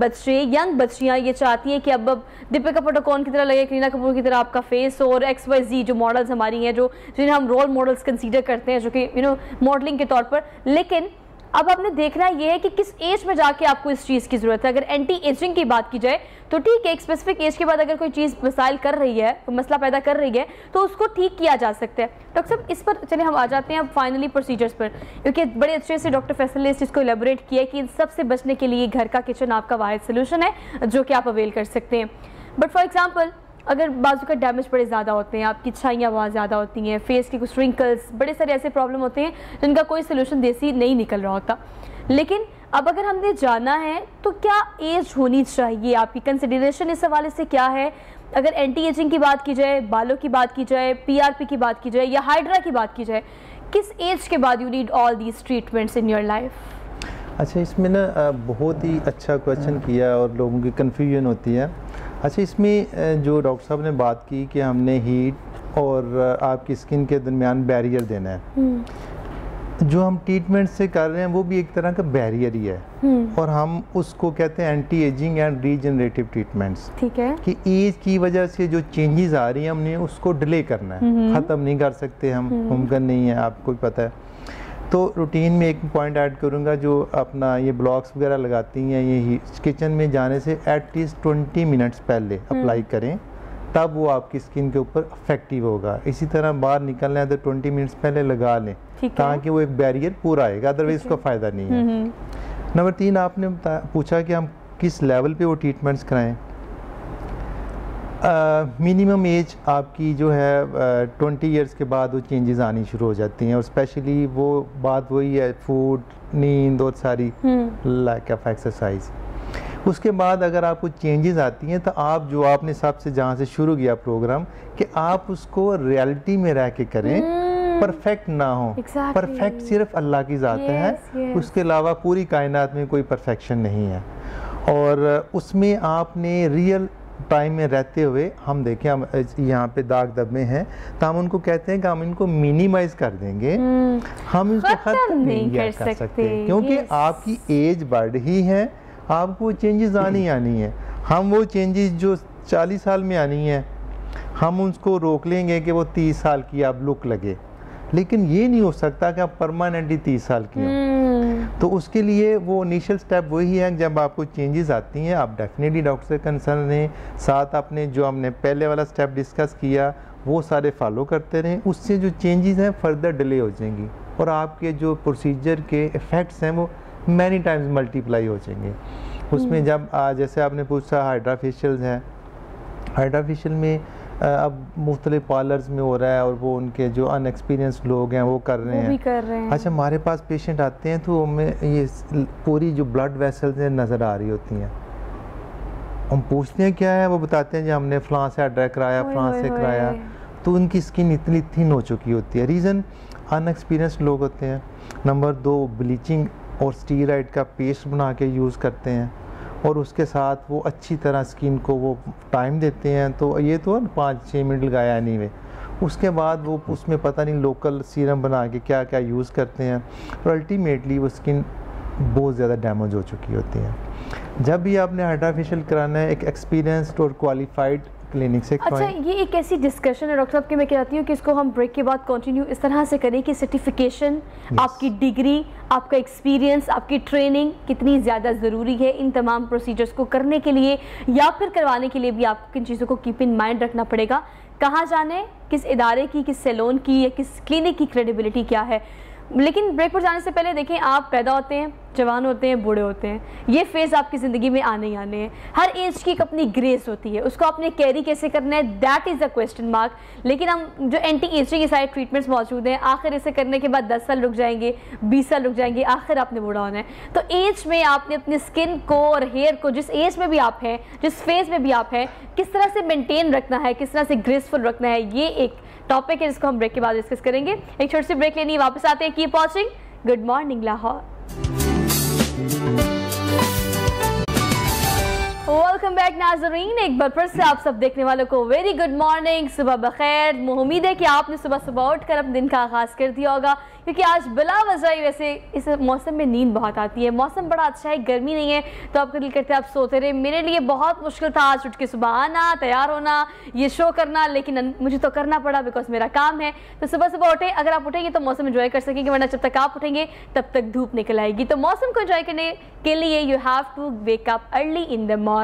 बच्चियाँ ये चाहती हैं कि अब दीपिका पादुकोण की तरह लगे, करीना कपूर की तरह आपका फेस हो, और XYZ जो मॉडल्स हमारी हैं, जो जिन्हें हम रोल मॉडल्स कंसीडर करते हैं, जो कि मॉडलिंग के तौर पर, लेकिन अब आपने देखना ये है कि किस एज में जाके आपको इस चीज़ की ज़रूरत है। अगर एंटी एजिंग की बात की जाए तो ठीक है, एक स्पेसिफिक एज के बाद अगर कोई चीज़ मसाइल कर रही है, कोई मसला पैदा कर रही है, तो उसको ठीक किया जा सकता है। डॉक्टर साहब, इस पर चले हम आ जाते हैं अब फाइनली प्रोसीजर्स पर, क्योंकि बड़े अच्छे से डॉक्टर फैसल ने इस चीज़ को एलेबोरेट किया कि इन सबसे बचने के लिए घर का किचन आपका वाहिद सोल्यूशन है जो कि आप अवेल कर सकते हैं। बट फॉर एग्जाम्पल, अगर बाजू का डैमेज बड़े ज़्यादा होते हैं, आपकी छाइयाँ बहुत ज़्यादा होती हैं, फेस के कुछ रिंकल्स, बड़े सारे ऐसे प्रॉब्लम होते हैं जिनका कोई सोल्यूशन देसी नहीं निकल रहा होता, लेकिन अब अगर हमने जाना है तो क्या एज होनी चाहिए? आपकी कंसिडरेशन इस हवाले से क्या है? अगर एंटी एजिंग की बात की जाए, बालों की बात की जाए, PRP की बात की जाए या हाइड्रा की बात की जाए, किस एज के बाद you need all these treatments in your life? अच्छा, इसमें ना बहुत ही अच्छा क्वेश्चन किया और लोगों की कन्फ्यूजन होती है। अच्छा, इसमें जो डॉक्टर साहब ने बात की कि हमने हीट और आपकी स्किन के दरमियान बैरियर देना है, जो हम ट्रीटमेंट से कर रहे हैं वो भी एक तरह का बैरियर ही है, और हम उसको कहते हैं anti ageing and regenerative treatments. ठीक है, कि एज की वजह से जो चेंजेस आ रही हैं हमने उसको डिले करना है, ख़त्म नहीं कर सकते हम, मुमकिन नहीं है, आपको भी पता है। तो रूटीन में एक पॉइंट ऐड करूँगा, जो अपना ये ब्लॉक्स वगैरह लगाती हैं, ये किचन में जाने से एटलीस्ट 20 मिनट्स पहले अप्लाई करें, तब वो आपकी स्किन के ऊपर इफेक्टिव होगा। इसी तरह बाहर निकलना है तो 20 मिनट्स पहले लगा लें, ताकि वो एक बैरियर पूरा आएगा, अदरवाइज उसका फ़ायदा नहीं है। नंबर 3, आपने पूछा कि हम किस लेवल पे वो ट्रीटमेंट्स कराएं। मिनिमम एज आपकी जो है 20 इयर्स के बाद वो चेंजेस आनी शुरू हो जाती हैं, और स्पेशली वो बात वही है, फूड, नींद और सारी लैक ऑफ एक्सरसाइज। उसके बाद अगर आपको चेंजेस आती हैं तो आप जो आपने सबसे जहाँ से शुरू किया प्रोग्राम, कि आप उसको रियलिटी में रह के करें, परफेक्ट ना हो। परफेक्ट सिर्फ अल्लाह की ज़ात है, उसके अलावा पूरी कायनात में कोई परफेक्शन नहीं है। और उसमें आपने रियल टाइम में रहते हुए, हम देखें हम यहाँ पे दाग धब्बे हैं तो हम उनको कहते हैं कि हम इनको मिनिमाइज कर देंगे, हम इसको खत्म नहीं कर सकते, क्योंकि आपकी एज बढ़ रही है, आपको चेंजेस आनी है। हम वो चेंजेस जो 40 साल में आनी है, हम उसको रोक लेंगे कि वो 30 साल की आप लुक लगे, लेकिन ये नहीं हो सकता कि आप परमानेंटली 30 साल की हो। तो उसके लिए वो इनिशियल स्टेप वही है, जब आपको चेंजेस आती हैं आप डेफिनेटली डॉक्टर से कंसर्न रहें, साथ आपने जो हमने पहले वाला स्टेप डिस्कस किया वो सारे फॉलो करते रहें, उससे जो चेंजेस हैं फर्दर डिले हो जाएंगी, और आपके जो प्रोसीजर के इफ़ेक्ट्स हैं वो मैनी टाइम्स मल्टीप्लाई हो जाएंगे। उसमें जब जैसे आपने पूछा हाइड्रा फेशियल्स हैं, हाइड्रा फेशियल में अब मुख्तलिफ पार्लर्स में हो रहा है, और वो उनके जो अनएक्सपीरियंस्ड लोग हैं वो कर रहे हैं। अच्छा, हमारे पास पेशेंट आते हैं तो हमें ये पूरी जो ब्लड वेसल्स हैं नज़र आ रही होती हैं, हम पूछते हैं क्या है, वो बताते हैं जी हमने फ़लाँ से हाइड्रा कराया, फ़लाँ से कराया, तो उनकी स्किन इतनी थिन हो चुकी होती है। रीज़न अनएक्सपीरियंस्ड लोग होते हैं। नंबर 2, ब्लीचिंग और स्टीरॉइड का पेस्ट बना के यूज़ करते हैं, और उसके साथ वो अच्छी तरह स्किन को वो टाइम देते हैं, तो ये तो 5-6 मिनट लगाया नहीं वे, उसके बाद वो उसमें पता नहीं लोकल सीरम बना के क्या क्या यूज़ करते हैं, और अल्टीमेटली वो स्किन बहुत ज़्यादा डैमेज हो चुकी होती है। जब भी आपने हाइड्रा फेशियल कराना है, एक एक्सपीरियंस्ड और क्वालिफाइड क्लिनिक से अच्छा, ये एक ऐसी डिस्कशन है डॉक्टर साहब कि मैं कहती हूँ कि इसको हम ब्रेक के बाद कंटिन्यू इस तरह से करें कि सर्टिफिकेशन, आपकी डिग्री, आपका एक्सपीरियंस, आपकी ट्रेनिंग कितनी ज़्यादा ज़रूरी है इन तमाम प्रोसीजर्स को करने के लिए या फिर करवाने के लिए भी आपको किन चीज़ों को कीप इन माइंड रखना पड़ेगा, कहाँ जाने, किस इदारे की, किस सैलून की या किस क्लिनिक की क्रेडिबिलिटी क्या है। लेकिन ब्रेक पर जाने से पहले देखें, आप पैदा होते हैं, जवान होते हैं, बूढ़े होते हैं, ये फेज़ आपकी ज़िंदगी में आने ही आने हैं। हर एज की एक अपनी ग्रेस होती है, उसको आपने कैरी कैसे करना है, that is a question mark. लेकिन हम जो एंटी एजिंग के सारे ट्रीटमेंट्स मौजूद हैं, आखिर इसे करने के बाद 10 साल रुक जाएंगे, 20 साल रुक जाएंगे, आखिर आपने बूढ़ा होना है। तो एज में आपने अपनी स्किन को और हेयर को, जिस एज में भी आप हैं, जिस फेज़ में भी आप हैं, किस तरह से मेनटेन रखना है, किस तरह से ग्रेसफुल रखना है, ये एक टॉपिक है जिसको हम ब्रेक के बाद डिस्कस करेंगे। एक छोटी सी ब्रेक लेनी है, वापस आते हैं। Keep watching good morning Lahore. Welcome back नाजरीन, एक बार फिर से आप सब देखने वालों को वेरी गुड मॉर्निंग, सुबह बखैर। उम्मीद है कि आपने सुबह सुबह उठकर अपने दिन का आगाज़ कर दिया होगा, क्योंकि आज बिला वजह वैसे इस मौसम में नींद बहुत आती है। मौसम बड़ा अच्छा है, गर्मी नहीं है, तो आपका दिल करते आप सोते रहे। मेरे लिए बहुत मुश्किल था आज उठ के सुबह आना, तैयार होना, ये शो करना, लेकिन मुझे तो करना पड़ा बिकॉज मेरा काम है। तो सुबह सुबह उठे, अगर आप उठेंगे तो मौसम एंजॉय कर सकेंगे, वरना जब तक आप उठेंगे तब तक धूप निकल आएगी। तो मौसम को एंजॉय करने के लिए you have to wake up early in the morning.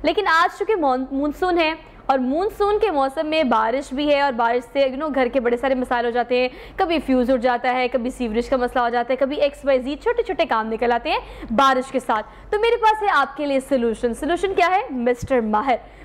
लेकिन आज चूंकि मानसून है और मानसून के मौसम में बारिश भी है, और बारिश से घर के बड़े सारे मसाइल हो जाते हैं। कभी फ्यूज़ उड़ जाता है, कभी सीवरेज का मसला हो जाता है, कभी XYZ छोटे छोटे काम निकल आते हैं बारिश के साथ। तो मेरे पास है आपके लिए सोल्यूशन क्या है?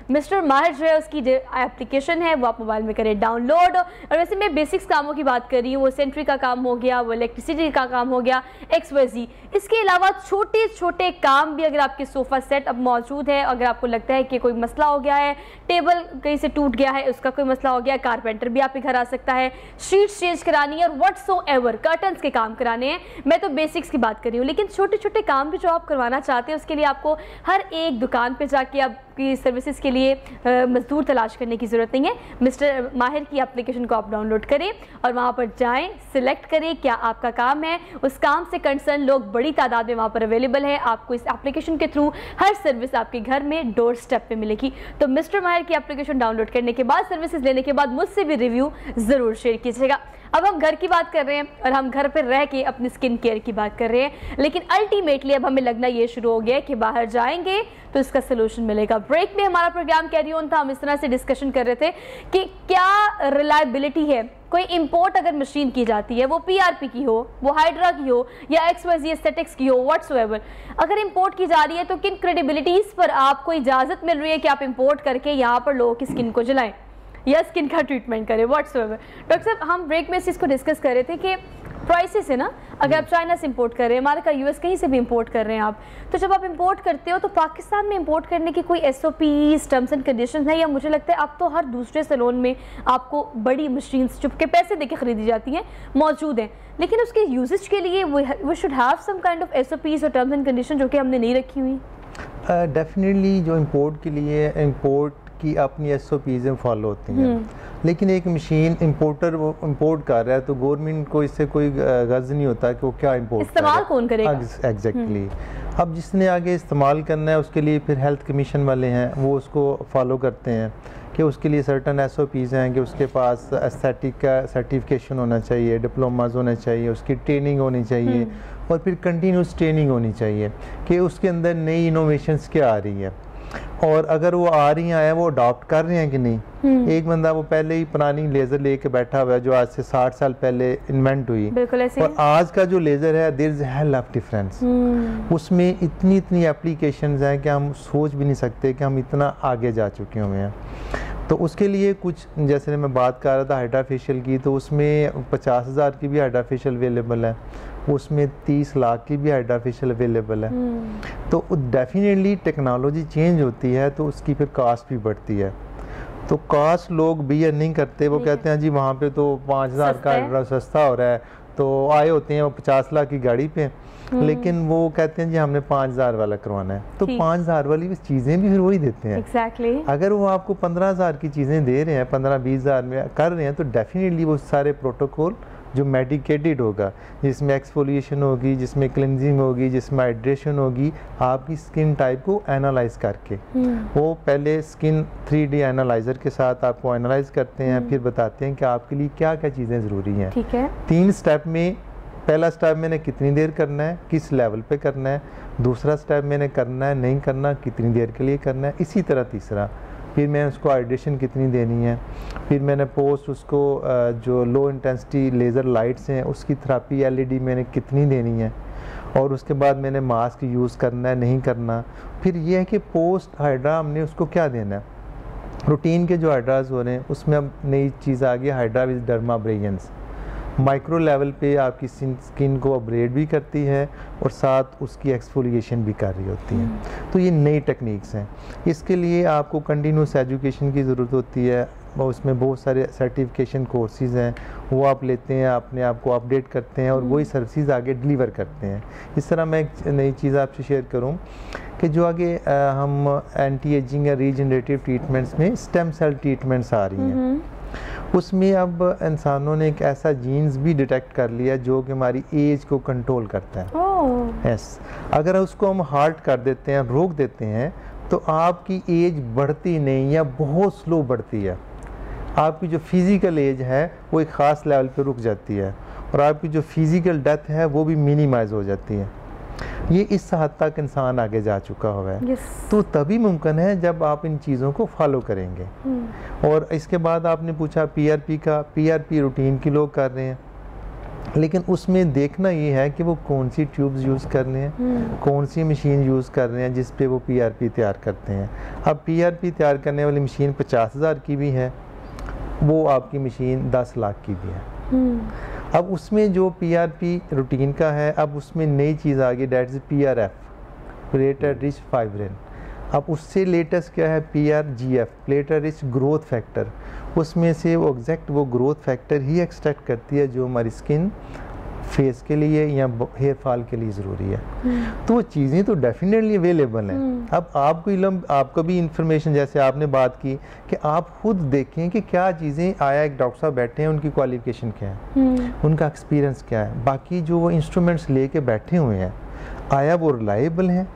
मिस्टर माहिर जो है उसकी जो एप्लीकेशन है वो आप मोबाइल में करें डाउनलोड। और वैसे मैं बेसिक्स कामों की बात कर रही हूँ, वो सेंट्री का काम हो गया, वो इलेक्ट्रिसिटी का काम हो गया, XYZ। इसके अलावा छोटे छोटे काम भी, अगर आपके सोफ़ा सेट अब मौजूद है, अगर आपको लगता है कि कोई मसला हो गया है, टेबल कहीं से टूट गया है, उसका कोई मसला हो गया, कारपेंटर भी आपके घर आ सकता है, शीट्स चेंज करानी है और व्हाटसोएवर कर्टन्स के काम कराने हैं। मैं तो बेसिक्स की बात कर रही हूँ, लेकिन छोटे छोटे काम भी जो आप करवाना चाहते हैं उसके लिए आपको हर एक दुकान पर जाके आपकी सर्विसेज के लिए मजदूर तलाश करने की ज़रूरत नहीं है। मिस्टर माहिर की एप्लीकेशन को आप डाउनलोड करें और वहाँ पर जाएं, सिलेक्ट करें क्या आपका काम है। उस काम से कंसर्न लोग बड़ी तादाद में वहाँ पर अवेलेबल है। आपको इस एप्लीकेशन के थ्रू हर सर्विस आपके घर में डोर स्टेप पे मिलेगी। तो मिस्टर माहिर की एप्लीकेशन डाउनलोड करने के बाद, सर्विसेज लेने के बाद मुझसे भी रिव्यू ज़रूर शेयर कीजिएगा। अब हम घर की बात कर रहे हैं और हम घर पर रह के अपनी स्किन केयर की बात कर रहे हैं, लेकिन अल्टीमेटली अब हमें लगना ये शुरू हो गया है कि बाहर जाएंगे तो इसका सोल्यूशन मिलेगा। ब्रेक में हमारा प्रोग्राम कैरी ऑन था, हम इस तरह से डिस्कशन कर रहे थे कि क्या रिलायबिलिटी है। कोई इंपोर्ट अगर मशीन की जाती है, वो PRP की हो, वो हाइड्रा की हो या XYZ एस्थेटिक्स की हो, व्हाटसोएवर, अगर इंपोर्ट की जा रही है तो किन क्रेडिबिलिटीज़ पर आपको इजाज़त मिल रही है कि आप इंपोर्ट करके यहाँ पर लोगों की स्किन को जलाएं या स्किन का ट्रीटमेंट करें व्हाटसोएवर। डॉक्टर साहब, हम ब्रेक में इस चीज़ को डिस्कस कर रहे थे कि प्राइसेस है ना, अगर आप चाइना से इंपोर्ट कर रहे हैं, हमारे का US कहीं से भी इंपोर्ट कर रहे हैं आप, तो जब आप इंपोर्ट करते हो तो पाकिस्तान में इंपोर्ट करने की कोई SOPs, टर्म्स एंड कंडीशंस है, या मुझे लगता है अब तो हर दूसरे सैलून में आपको बड़ी मशीन्स चुप के पैसे देके खरीदी जाती हैं मौजूद हैं, लेकिन उसके यूजेज के लिए we should have some kind of SOPs और टर्म्स एंड कंडीशन जो कि हमने नहीं रखी हुई। डेफिनेटली जो इंपोर्ट के लिए इंपोर्ट की अपनी SOPs फॉलो होती हैं, लेकिन एक मशीन इंपोर्टर वो इंपोर्ट कर रहा है तो गवर्नमेंट को इससे कोई गर्ज नहीं होता कि वो क्या इंपोर्ट इस्तेमाल कौन करेगा। एग्जैक्टली। अब जिसने आगे इस्तेमाल करना है उसके लिए फिर हेल्थ कमीशन वाले हैं, वो उसको फॉलो करते हैं कि उसके लिए सर्टन SOPs हैं कि उसके पास एस्थेटिक का सर्टिफिकेशन होना चाहिए, डिप्लोमाज होने चाहिए, उसकी ट्रेनिंग होनी चाहिए और फिर कंटिन्यूस ट्रेनिंग होनी चाहिए कि उसके अंदर नई इनोवेशंस क्या आ रही है और अगर वो आ रही हैं वो अडॉप्ट कर रहे हैं कि नहीं। एक बंदा वो पहले ही पुरानी लेज़र लेके बैठा हुआ है जो आज से 60 साल पहले इन्वेंट हुई, और आज का जो लेज़र है there is hell of difference. उसमें इतनी एप्लीकेशंस हैं कि हम सोच भी नहीं सकते कि हम इतना आगे जा चुके हुए हैं। तो उसके लिए कुछ, जैसे मैं बात कर रहा था हाइड्रा फेशियल की, तो उसमें 50,000 की भी हाइड्रा फेशियल अवेलेबल है, उसमें 30 लाख की भी हाइड्रा फेशियल अवेलेबल है। तो डेफिनेटली टेक्नोलॉजी चेंज होती है तो उसकी फिर कास्ट भी बढ़ती है। तो कास्ट लोग बियर नहीं करते, वो कहते हैं जी वहाँ पे तो 5,000 का हाइड्रा सस्ता हो रहा है, तो आए होते हैं वो 50 लाख की गाड़ी पे, लेकिन वो कहते हैं जी हमने 5,000 वाला करवाना है, तो 5,000 वाली चीज़ें भी फिर वही देते हैं। exactly. अगर वो आपको 15,000 की चीज़ें दे रहे हैं, 15-20,000 में कर रहे हैं, तो डेफिनेटली वो सारे प्रोटोकॉल जो मेडिकेटेड होगा, जिसमें एक्सफोलिएशन होगी, जिसमें क्लिनजिंग होगी, जिसमें हाइड्रेशन होगी, आपकी स्किन टाइप को एनालाइज करके वो पहले स्किन 3D एनालाइजर के साथ आपको एनालाइज करते हैं, फिर बताते हैं कि आपके लिए क्या क्या चीज़ें ज़रूरी हैं। ठीक है। 3 स्टेप में, पहला स्टेप मैंने कितनी देर करना है, किस लेवल पे करना है, दूसरा स्टेप मैंने करना है नहीं करना, कितनी देर के लिए करना है, इसी तरह तीसरा, फिर मैं उसको हाइड्रेशन कितनी देनी है, फिर मैंने पोस्ट उसको जो लो इंटेंसिटी लेज़र लाइट्स हैं उसकी थेरेपी LED मैंने कितनी देनी है, और उसके बाद मैंने मास्क यूज़ करना है नहीं करना। फिर ये है कि पोस्ट हाइड्रा हमने उसको क्या देना है। रूटीन के जो हाइड्राज हो रहे हैं उसमें अब नई चीज़ आ गई, हाइड्रा विद डर्माब्रेयंस, माइक्रो लेवल पे आपकी स्किन को अपग्रेड भी करती है और साथ उसकी एक्सफोलिएशन भी कर रही होती है। तो ये नई टेक्निक्स हैं, इसके लिए आपको कंटिन्यूस एजुकेशन की ज़रूरत होती है, उसमें बहुत सारे सर्टिफिकेशन कोर्सेज हैं, वो आप लेते हैं, अपने आप को अपडेट करते हैं और वही सर्विसेज आगे डिलीवर करते हैं। इस तरह मैं एक नई चीज़ आपसे शेयर करूं कि जो आगे हम एंटी एजिंग या रीजनरेटिव ट्रीटमेंट्स में स्टेम सेल ट्रीटमेंट्स आ रही हैं, उसमें अब इंसानों ने एक ऐसा जीन्स भी डिटेक्ट कर लिया जो कि हमारी एज को कंट्रोल करता है। यस, अगर उसको हम हाल्ट कर देते हैं, रोक देते हैं, तो आपकी एज बढ़ती नहीं या बहुत स्लो बढ़ती है। आपकी जो फिज़िकल एज है वो एक ख़ास लेवल पे रुक जाती है और आपकी जो फिज़िकल डेथ है वो भी मिनिमाइज हो जाती है। ये इस हद तक इंसान आगे जा चुका हुआ है। तो तभी मुमकिन है जब आप इन चीज़ों को फॉलो करेंगे। और इसके बाद आपने पूछा पीआरपी का, पीआरपी रूटीन की लोग कर रहे हैं, लेकिन उसमें देखना ये है कि वो कौन सी ट्यूब्स यूज़ कर रहे हैं, कौन सी मशीन यूज़ कर रहे हैं जिस पे वो पीआरपी तैयार करते हैं। अब पीआरपी तैयार करने वाली मशीन 50,000 की भी है, वो आपकी मशीन 10 लाख की भी है। अब उसमें जो पीआरपी रूटीन का है, अब उसमें नई चीज़ आ गई, that is PRF, platter rich fibrin. अब उससे लेटेस्ट क्या है पीआरजीएफ, प्लेटर रिच ग्रोथ फैक्टर। उसमें से वो एग्जैक्ट वो ग्रोथ फैक्टर ही एक्सट्रैक्ट करती है जो हमारी स्किन, फेस के लिए या हेयर फॉल के लिए ज़रूरी है। तो वो चीज़ें तो डेफिनेटली अवेलेबल हैं। अब आपको इल्म, आपको भी इंफॉर्मेशन, जैसे आपने बात की कि आप खुद देखें कि क्या चीज़ें, आया एक डॉक्टर साहब बैठे हैं, उनकी क्वालिफिकेशन क्या है, उनका एक्सपीरियंस क्या है, बाकी जो वो इंस्ट्रूमेंट्स लेके बैठे हुए हैं आया वो रिलायबल हैं।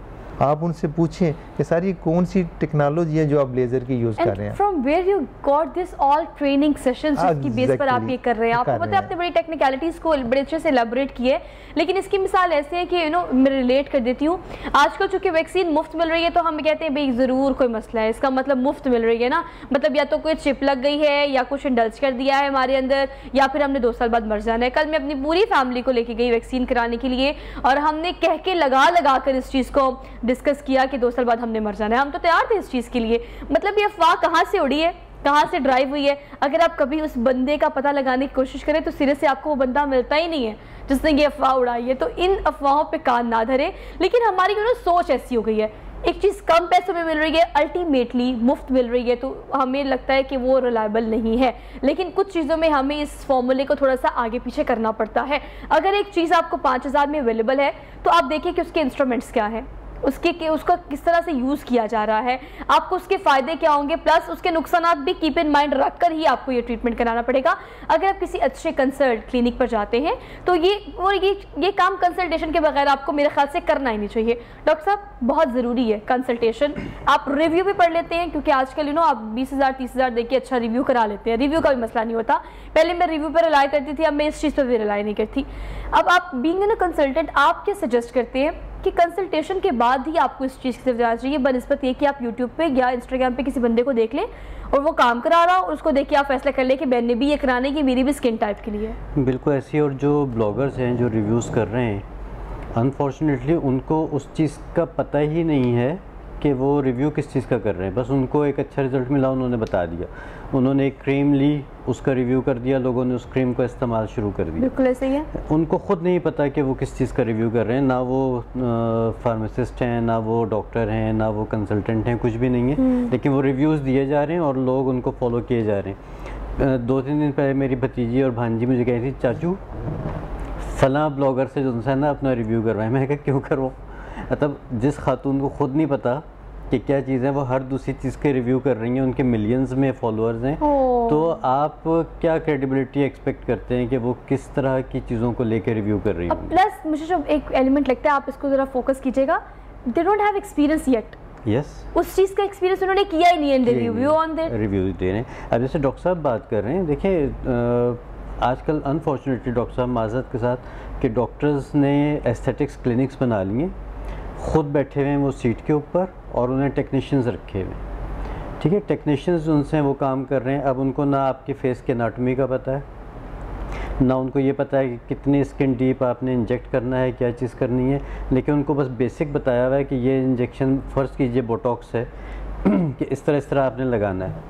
आप उनसे पूछें कि सारी कौन सी टेक्नोलॉजी है जो आप लेजर की यूज कर रहे हैं। From where you got this all training sessions जिसकी बेस पर आप ये कर रहे हैं। आपको पता है आपने बड़ी टेक्निकलिटीज को बड़े अच्छे से एलैबोरेट की है, लेकिन इसकी मिसाल ऐसे है कि मैं रिलेट कर देती हूँ। आजकल चूंकि वैक्सीन मुफ्त मिल रही है तो हम कहते हैं भाई ज़रूर कोई मसला है, इसका मतलब मुफ्त मिल रही है ना, मतलब या तो कोई चिप लग गई है या कुछ इंडल्ज कर दिया है हमारे अंदर, या फिर हमने 2 साल बाद मर जाना है। कल मैं अपनी पूरी फैमिली को लेके गई वैक्सीन कराने के लिए और हमने कह के लगा कर इस चीज़ को डिस्कस किया कि 2 साल बाद हमने मर जाना है। हम तो तैयार थे इस चीज़ के लिए। मतलब ये अफवाह कहाँ से उड़ी है, कहाँ से ड्राइव हुई है? अगर आप कभी उस बंदे का पता लगाने की कोशिश करें तो सिरे से आपको वो बंदा मिलता ही नहीं है जिसने ये अफवाह उड़ाई है। तो इन अफवाहों पे कान ना धरे। लेकिन हमारी सोच ऐसी हो गई है, एक चीज़ कम पैसों में मिल रही है, अल्टीमेटली मुफ्त मिल रही है, तो हमें लगता है कि वो रिलायबल नहीं है। लेकिन कुछ चीज़ों में हमें इस फॉर्मूले को थोड़ा सा आगे पीछे करना पड़ता है। अगर एक चीज़ आपको 5,000 में अवेलेबल है तो आप देखिए कि उसके इंस्ट्रूमेंट्स क्या है, उसका किस तरह से यूज़ किया जा रहा है, आपको उसके फ़ायदे क्या होंगे, प्लस उसके नुकसानात भी कीप इन माइंड रखकर ही आपको ये ट्रीटमेंट कराना पड़ेगा। अगर आप किसी अच्छे कंसल्ट क्लिनिक पर जाते हैं तो ये काम कंसल्टेशन के बगैर आपको मेरे ख्याल से करना ही नहीं चाहिए। डॉक्टर साहब बहुत ज़रूरी है कंसल्टेशन। आप रिव्यू भी पढ़ लेते हैं क्योंकि आजकल आप 20,000 30,000 दे के अच्छा रिव्यू करा लेते हैं, रिव्यू का भी मसला नहीं होता। पहले मैं रिव्यू पर रिलाई करती थी, अब मैं इस चीज़ पर भी रिलाई नहीं करती। अब आप बीइंग एन कंसल्टेंट आप क्या सजेस्ट करते हैं कि कंसल्टेशन के बाद ही आपको इस चीज़ से जाना चाहिए बनिस्बत ये कि आप यूट्यूब पे या इंस्टाग्राम पे किसी बंदे को देख लें और वो काम करा रहा और उसको देख के आप फैसला कर लें कि मैंने भी ये कराने की मेरी भी स्किन टाइप के लिए? बिल्कुल ऐसी। और जो ब्लॉगर्स हैं जो रिव्यूज़ कर रहे हैं, अनफॉर्चुनेटली उनको उस चीज़ का पता ही नहीं है कि वो रिव्यू किस चीज़ का कर रहे हैं। बस उनको एक अच्छा रिज़ल्ट मिला, उन्होंने बता दिया, उन्होंने एक क्रीम ली, उसका रिव्यू कर दिया, लोगों ने उस क्रीम का इस्तेमाल शुरू कर दिया। बिल्कुल ऐसे ही है। उनको खुद नहीं पता कि वो किस चीज़ का रिव्यू कर रहे हैं, ना वो फार्मासिस्ट हैं, ना वो डॉक्टर हैं, ना वो कंसल्टेंट हैं, कुछ भी नहीं है। लेकिन वो रिव्यूज़ दिए जा रहे हैं और लोग उनको फॉलो किए जा रहे हैं। 2-3 दिन पहले मेरी भतीजी और भांजी मुझे कही थी, चाचू फलां ब्लॉगर से जो है ना अपना रिव्यू करवाएं। मैंने कहा क्यों करवाओ? मतलब जिस खातून को खुद नहीं पता कि क्या चीज़ है, वो हर दूसरी चीज़ के रिव्यू कर रही हैं, उनके मिलियंस में फॉलोअर्स हैं, तो आप क्या क्रेडिबिलिटी एक्सपेक्ट करते हैं कि वो किस तरह की चीज़ों को लेकर रिव्यू कर रही हैं? प्लस मुझे जो एक एलिमेंट लगता है, आप इसको ज़रा फोकस कीजिएगा, they don't have experience yet. Yes, उस चीज़ का एक्सपीरियंस उन्होंने किया ही नहीं है, रिव्यू ऑन दैट रिव्यू दे रहे हैं। अब जैसे डॉक्टर साहब बात कर रहे हैं, देखिए आजकल अनफॉर्चुनेटली डॉक्टर साहब माजरत के साथ कि डॉक्टर्स ने एस्थेटिक्स क्लिनिक्स बना लिए, खुद बैठे हुए हैं वो सीट के ऊपर और उन्हें टेक्नीशियंस रखे हुए हैं। ठीक है, टेक्नीशियंस उनसे वो काम कर रहे हैं। अब उनको ना आपके फेस के एनाटॉमी का पता है, ना उनको ये पता है कि कितनी स्किन डीप आपने इंजेक्ट करना है, क्या चीज़ करनी है, लेकिन उनको बस बेसिक बताया हुआ है कि ये इंजेक्शन फ़र्ज़ कीजिए बोटॉक्स है कि इस तरह आपने लगाना है।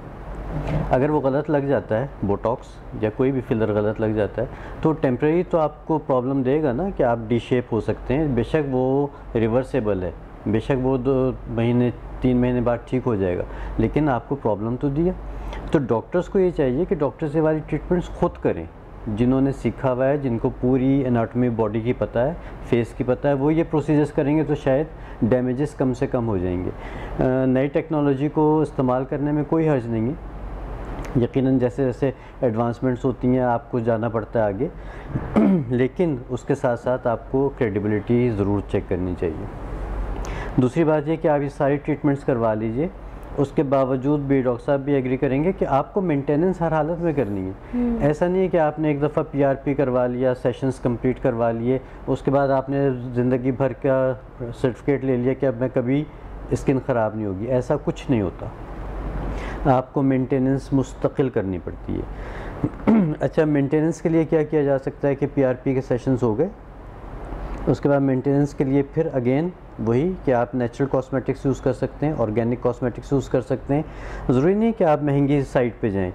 अगर वो गलत लग जाता है, बोटॉक्स या कोई भी फिलर गलत लग जाता है, तो टेम्प्रेरी तो आपको प्रॉब्लम देगा ना कि आप डी शेप हो सकते हैं। बेशक वो रिवर्सेबल है, बेशक वो 2 महीने 3 महीने बाद ठीक हो जाएगा, लेकिन आपको प्रॉब्लम तो दिया। तो डॉक्टर्स को ये चाहिए कि डॉक्टर से वाली ट्रीटमेंट्स खुद करें, जिन्होंने सीखा हुआ है, जिनको पूरी एनाटॉमी बॉडी की पता है, फेस की पता है, वो ये प्रोसीजर्स करेंगे तो शायद डैमेजेस कम से कम हो जाएंगे। नई टेक्नोलॉजी को इस्तेमाल करने में कोई हर्ज नहीं है। यकीनन जैसे जैसे एडवांसमेंट्स होती हैं आपको जाना पड़ता है आगे, लेकिन उसके साथ साथ आपको क्रेडिबिलिटी ज़रूर चेक करनी चाहिए। दूसरी बात ये कि आप ये सारी ट्रीटमेंट्स करवा लीजिए, उसके बावजूद भी डॉक्टर साहब भी एग्री करेंगे कि आपको मेंटेनेंस हर हालत में करनी है। ऐसा नहीं है कि आपने एक दफ़ा PRP करवा लिया, सेशंस कंप्लीट करवा लिए, उसके बाद आपने ज़िंदगी भर का सर्टिफिकेट ले लिया कि अब मैं कभी स्किन ख़राब नहीं होगी। ऐसा कुछ नहीं होता, आपको मेंटेनेंस मुस्तकिल करनी पड़ती है। अच्छा, मेंटेनेंस के लिए क्या किया जा सकता है कि PRP के सेशंस हो गए, उसके बाद मेंटेनेंस के लिए फिर अगेन वही कि आप नेचुरल कॉस्मेटिक्स यूज़ कर सकते हैं, ऑर्गेनिक कॉस्मेटिक्स यूज़ कर सकते हैं। ज़रूरी नहीं कि आप महंगी साइट पे जाएं,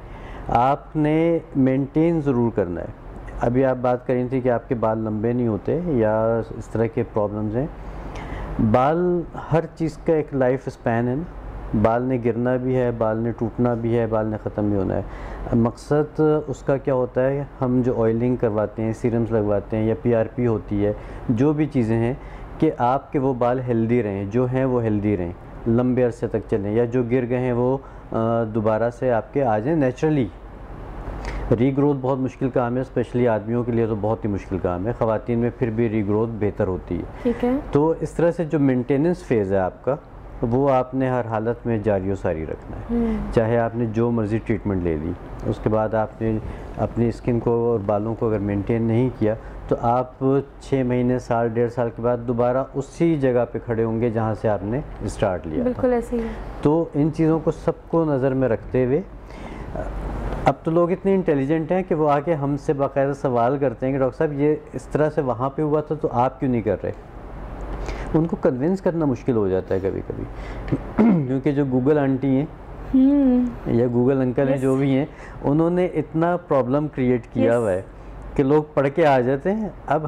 आपने मेंटेन ज़रूर करना है। अभी आप बात कर रही थी कि आपके बाल लंबे नहीं होते या इस तरह के प्रॉब्लम्स हैं। बाल हर चीज़ का एक लाइफ स्पैन है ना, बाल ने गिरना भी है, बाल ने टूटना भी है, बाल ने ख़त्म भी होना है। मकसद उसका क्या होता है, हम जो ऑयलिंग करवाते हैं, सीरम्स लगवाते हैं या PRP होती है, जो भी चीज़ें हैं कि आपके वो बाल हेल्दी रहें, जो हैं वो हेल्दी रहें, लंबे अरसे तक चलें, या जो गिर गए हैं वो दोबारा से आपके आ जाएँ नेचुरली। रीग्रोथ बहुत मुश्किल काम है, स्पेशली आदमियों के लिए तो बहुत ही मुश्किल काम है, ख़वातीन में फिर भी रीग्रोथ बेहतर होती है। ठीक है। तो इस तरह से जो मेंटेनेंस फेज़ है आपका, वो आपने हर हालत में जारी और सारी रखना है। चाहे आपने जो मर्ज़ी ट्रीटमेंट ले ली, उसके बाद आपने अपनी स्किन को और बालों को अगर मेंटेन नहीं किया तो आप 6 महीने, साल, 1.5 साल के बाद दोबारा उसी जगह पे खड़े होंगे जहाँ से आपने स्टार्ट लिया। बिल्कुल ऐसे ही है। तो इन चीज़ों को सबको नज़र में रखते हुए, अब तो लोग इतने इंटेलिजेंट हैं कि वो आके हमसे बाकायदा सवाल करते हैं कि डॉक्टर साहब ये इस तरह से वहाँ पे हुआ था तो आप क्यों नहीं कर रहे। उनको कन्विंस करना मुश्किल हो जाता है कभी कभी क्योंकि जो गूगल आंटी हैं या गूगल अंकल हैं, जो भी हैं, उन्होंने इतना प्रॉब्लम क्रिएट किया हुआ है कि लोग पढ़ के आ जाते हैं। अब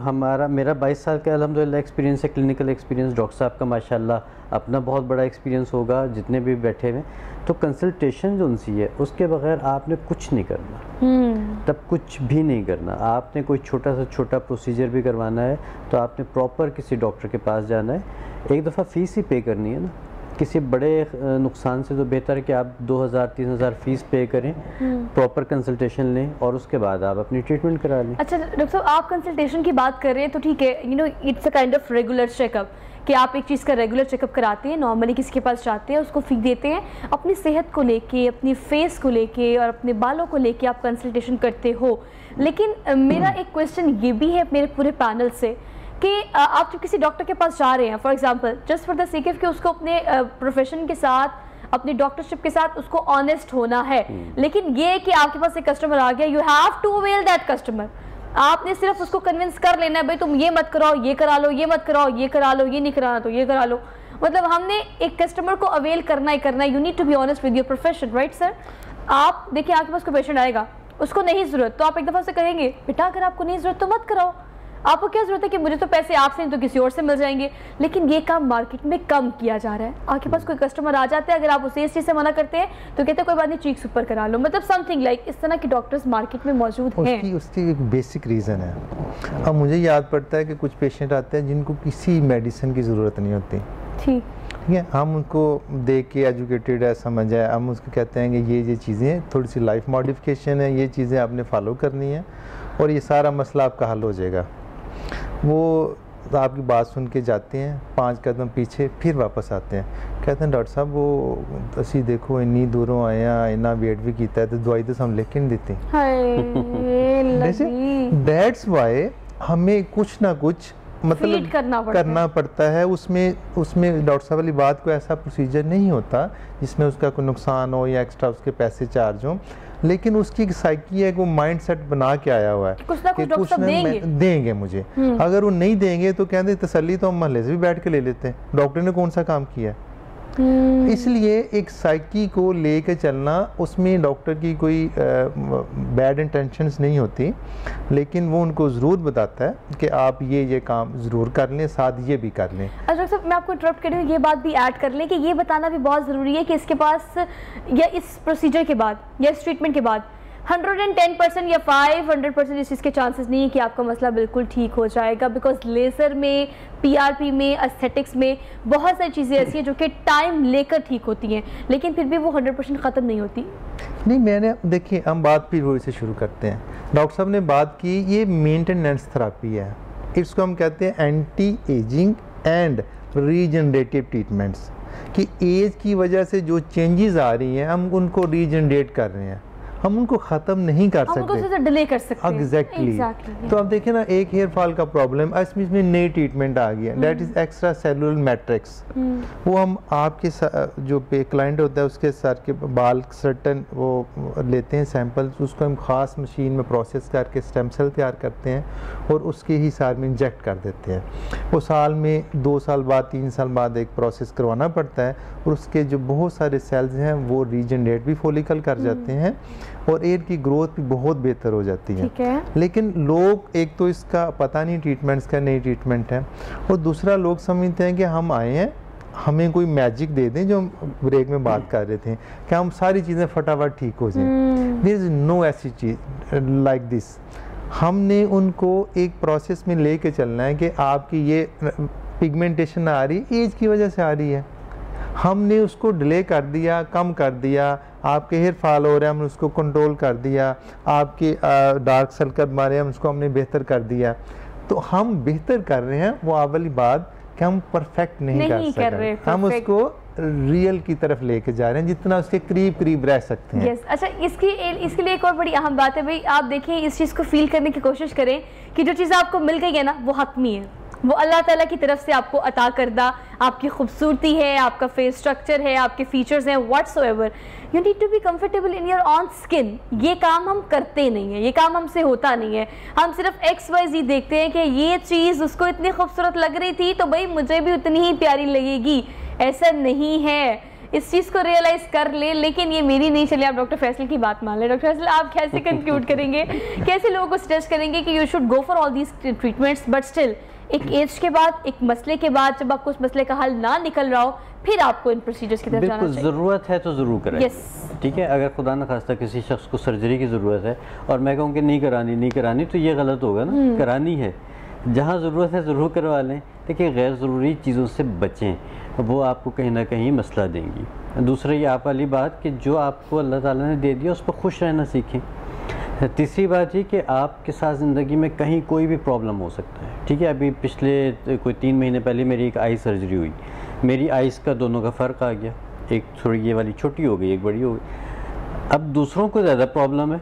मेरा 22 साल का अल्हम्दुलिल्लाह एक्सपीरियंस है, क्लिनिकल एक्सपीरियंस। डॉक्टर साहब का माशाल्लाह अपना बहुत बड़ा एक्सपीरियंस होगा, जितने भी बैठे हुए। तो कंसल्टेशन जो उनसी है, उसके बगैर आपने कुछ नहीं करना, तब कुछ भी नहीं करना। आपने कोई छोटा से छोटा प्रोसीजर भी करवाना है तो आपने प्रॉपर किसी डॉक्टर के पास जाना है। एक दफ़ा फ़ीस ही पे करनी है ना, किसी बड़े नुकसान से तो बेहतर है कि आप 2000-3000 फीस पे करें, प्रॉपर कंसल्टेशन लें और उसके बाद आप अपनी ट्रीटमेंट करा लें। अच्छा डॉक्टर साहब, आप कंसल्टेशन की बात कर रहे हैं तो ठीक है, you know it's a kind of regular checkup कि आप एक चीज़ का रेगुलर चेकअप कराते हैं, नॉर्मली किसी के पास जाते हैं, उसको फी देते हैं, अपनी सेहत को लेके, अपनी फेस को लेके और अपने बालों को लेके आप कंसल्टेशन करते हो। लेकिन मेरा एक क्वेश्चन ये भी है मेरे पूरे पैनल से कि आप जब किसी डॉक्टर के पास जा रहे हैं, for example just for the sake of कि उसको अपने प्रोफेशन के साथ, अपनी डॉक्टरशिप के साथ उसको ऑनेस्ट होना है, लेकिन ये कि आपके पास एक कस्टमर आ गया, you have to avail that customer. आपने सिर्फ उसको कन्विंस कर लेना है, भाई तुम ये मत कराओ, ये करा लो, ये मत कराओ, ये करा लो, ये नहीं कराना तो ये करा लो। मतलब हमने एक कस्टमर को अवेल करना ही करना है। You need to be honest with your profession, right sir. आप देखिए, आपके पास कोई पेशेंट आएगा, उसको नहीं ज़रूरत, तो आप एक दफ़ा से कहेंगे बेटा अगर आपको नहीं ज़रूरत तो मत कराओ, आपको क्या ज़रूरत है कि मुझे तो पैसे आपसे नहीं तो किसी और से मिल जाएंगे। लेकिन ये काम मार्केट में कम किया जा रहा है। आपके पास कोई कस्टमर आ जाते हैं, अगर आप उसे इस चीज़ से मना करते हैं तो कहते हैं कोई बात नहीं, चीक्स ऊपर करा लो, मतलब समथिंग लाइक इस तरह के डॉक्टर्स मार्केट में मौजूद हैं। उसकी एक बेसिक रीज़न है। अब मुझे याद पड़ता है कि कुछ पेशेंट आते हैं जिनको किसी मेडिसिन की ज़रूरत नहीं होती, ठीक है, हम उनको देख के एजुकेटेड है, समझ है, हम उसको कहते हैं कि ये चीज़ें थोड़ी सी लाइफ मॉडिफिकेशन है, ये चीज़ें आपने फॉलो करनी है और ये सारा मसला आपका हल हो जाएगा। वो आपकी बात सुन के जाते हैं, 5 कदम पीछे फिर वापस आते हैं, कहते हैं डॉक्टर साहब वो असी देखो इन्नी दूरों आए हैं, इन्ना वेट भी किया है तो दवाई तो हम लेके नहीं देते। दैट्स वाई हमें कुछ ना कुछ मतलब करना पड़ता है। उसमें डॉक्टर साहब वाली बात को ऐसा प्रोसीजर नहीं होता जिसमें उसका कोई नुकसान हो या एक्स्ट्रा उसके पैसे चार्ज हो, लेकिन उसकी एक साइकी है, वो माइंड सेट बना के आया हुआ है कि कुछ देंगे मुझे। अगर वो नहीं देंगे तो कहते तसल्ली तो हम महल्ले से भी बैठ के ले लेते हैं, डॉक्टर ने कौन सा काम किया है। इसलिए एक साइकी को लेके चलना, उसमें डॉक्टर की कोई बैड इंटेंशंस नहीं होती, लेकिन वो उनको ज़रूर बताता है कि आप ये काम ज़रूर कर लें, साथ ये भी कर लें। अच्छा डॉक्टर साहब, मैं आपको इंटरप्ट कर रही हूँ, ये बात भी ऐड कर लें कि ये बताना भी बहुत ज़रूरी है कि इसके पास या इस प्रोसीजर के बाद या इस ट्रीटमेंट के बाद 110% या 500% इस चीज़ के चांसेस नहीं है कि आपका मसला बिल्कुल ठीक हो जाएगा, बिकॉज लेज़र में, पीआरपी में, एस्थेटिक्स में बहुत सारी चीज़ें ऐसी हैं जो कि टाइम लेकर ठीक होती हैं, लेकिन फिर भी वो 100% ख़त्म नहीं होती। नहीं, मैंने देखिए, हम बात फिर वही से शुरू करते हैं। डॉक्टर साहब ने बात की, ये मेंटेनेंस थेरेपी है, इसको हम कहते हैं anti ageing and regenerative treatments, कि एज की वजह से जो चेंजेस आ रही हैं हम उनको रीजनरेट कर रहे हैं, हम उनको ख़त्म नहीं कर सकते, उनको डिले कर सकते हैं। एग्जैक्टली। तो आप देखें ना, एक हेयर फॉल का प्रॉब्लम, इसमें नई ट्रीटमेंट आ गया, that is extra cellular matrix. वो हम आपके जो पे क्लाइंट होता है उसके सर के बाल सर्टन वो लेते हैं सैंपल्स, उसको हम ख़ास मशीन में प्रोसेस करके स्टेम सेल तैयार करते हैं और उसके ही साल में इंजेक्ट कर देते हैं। वो साल में 2 साल बाद, 3 साल बाद एक प्रोसेस करवाना पड़ता है और उसके जो बहुत सारे सेल्स हैं वो रीजनरेट भी फॉलिकल कर जाते हैं और एयर की ग्रोथ भी बहुत बेहतर हो जाती है। लेकिन लोग, एक तो इसका पता नहीं ट्रीटमेंट्स का, नई ट्रीटमेंट है, और दूसरा लोग समझते हैं कि हम आए हैं, हमें कोई मैजिक दे दें, जो हम ब्रेक में बात कर रहे थे कि हम सारी चीज़ें फटाफट ठीक हो जाएं। देयर इज़ नो ऐसी चीज़ लाइक दिस। हमने उनको एक प्रोसेस में लेके चलना है कि आपकी ये पिगमेंटेशन आ रही, एज की वजह से आ रही है, हमने उसको डिले कर दिया, कम कर दिया, आपके हेयर फॉल हो रहे हैं, हमने उसको कंट्रोल कर दिया, आपके डार्क सर्कल मारे हम उसको हमने बेहतर कर दिया। तो हम बेहतर कर रहे हैं, वो वाली बात कि हम परफेक्ट नहीं कर रहे, हम उसको रियल की तरफ लेके जा रहे हैं, जितना उसके करीब करीब रह सकते हैं। yes. अच्छा, इसके लिए एक और बड़ी अहम बात है भाई, आप देखें, इस चीज़ को फील करने की कोशिश करें कि जो चीज़ आपको मिल गई है ना, वो हतमी है, वो अल्लाह ताला की तरफ से आपको अता करदा आपकी खूबसूरती है, आपका फेस स्ट्रक्चर है, आपके फीचर्स हैं, whatsoever, you need to be comfortable in your own skin. ये काम हम करते नहीं है, ये काम हमसे होता नहीं है, हम सिर्फ XYZ देखते हैं कि ये चीज़ उसको इतनी खूबसूरत लग रही थी तो भाई मुझे भी उतनी ही प्यारी लगेगी। ऐसा नहीं है, इस चीज़ को रियलाइज़ कर ले। लेकिन ये मेरी नहीं, चलिए आप डॉक्टर फैसल की बात मान लें। डॉक्टर फैसल, आप कैसे कंक्लूड करेंगे, कैसे लोगों को सजेस्ट करेंगे कि you should go for all these treatments, but still एक एज के बाद, एक मसले के बाद, जब आपको उस मसले का हल ना निकल रहा हो, फिर आपको इन प्रोसीजर्स की तरफ जाना चाहिए? ज़रूरत है तो ज़रूर करें। ठीक है, अगर खुदा न खास्ता किसी शख्स को सर्जरी की ज़रूरत है और मैं कहूँ कि नहीं करानी, तो ये गलत होगा ना। करानी है, जहाँ ज़रूरत है ज़रूर करवा लें। देखिए, गैर ज़रूरी चीज़ों से बचें, वो आपको कहीं ना कहीं मसला देंगी। दूसरा ये आप वाली बात कि जो आपको अल्लाह ताला ने दे दिया उस पर खुश रहना सीखें। तीसरी बात ये कि आपके साथ ज़िंदगी में कहीं कोई भी प्रॉब्लम हो सकता है। ठीक है, अभी पिछले कोई 3 महीने पहले मेरी एक आई सर्जरी हुई, मेरी आइज़ का दोनों का फ़र्क आ गया, एक थोड़ी ये वाली छोटी हो गई, एक बड़ी हो गई। अब दूसरों को ज़्यादा प्रॉब्लम है,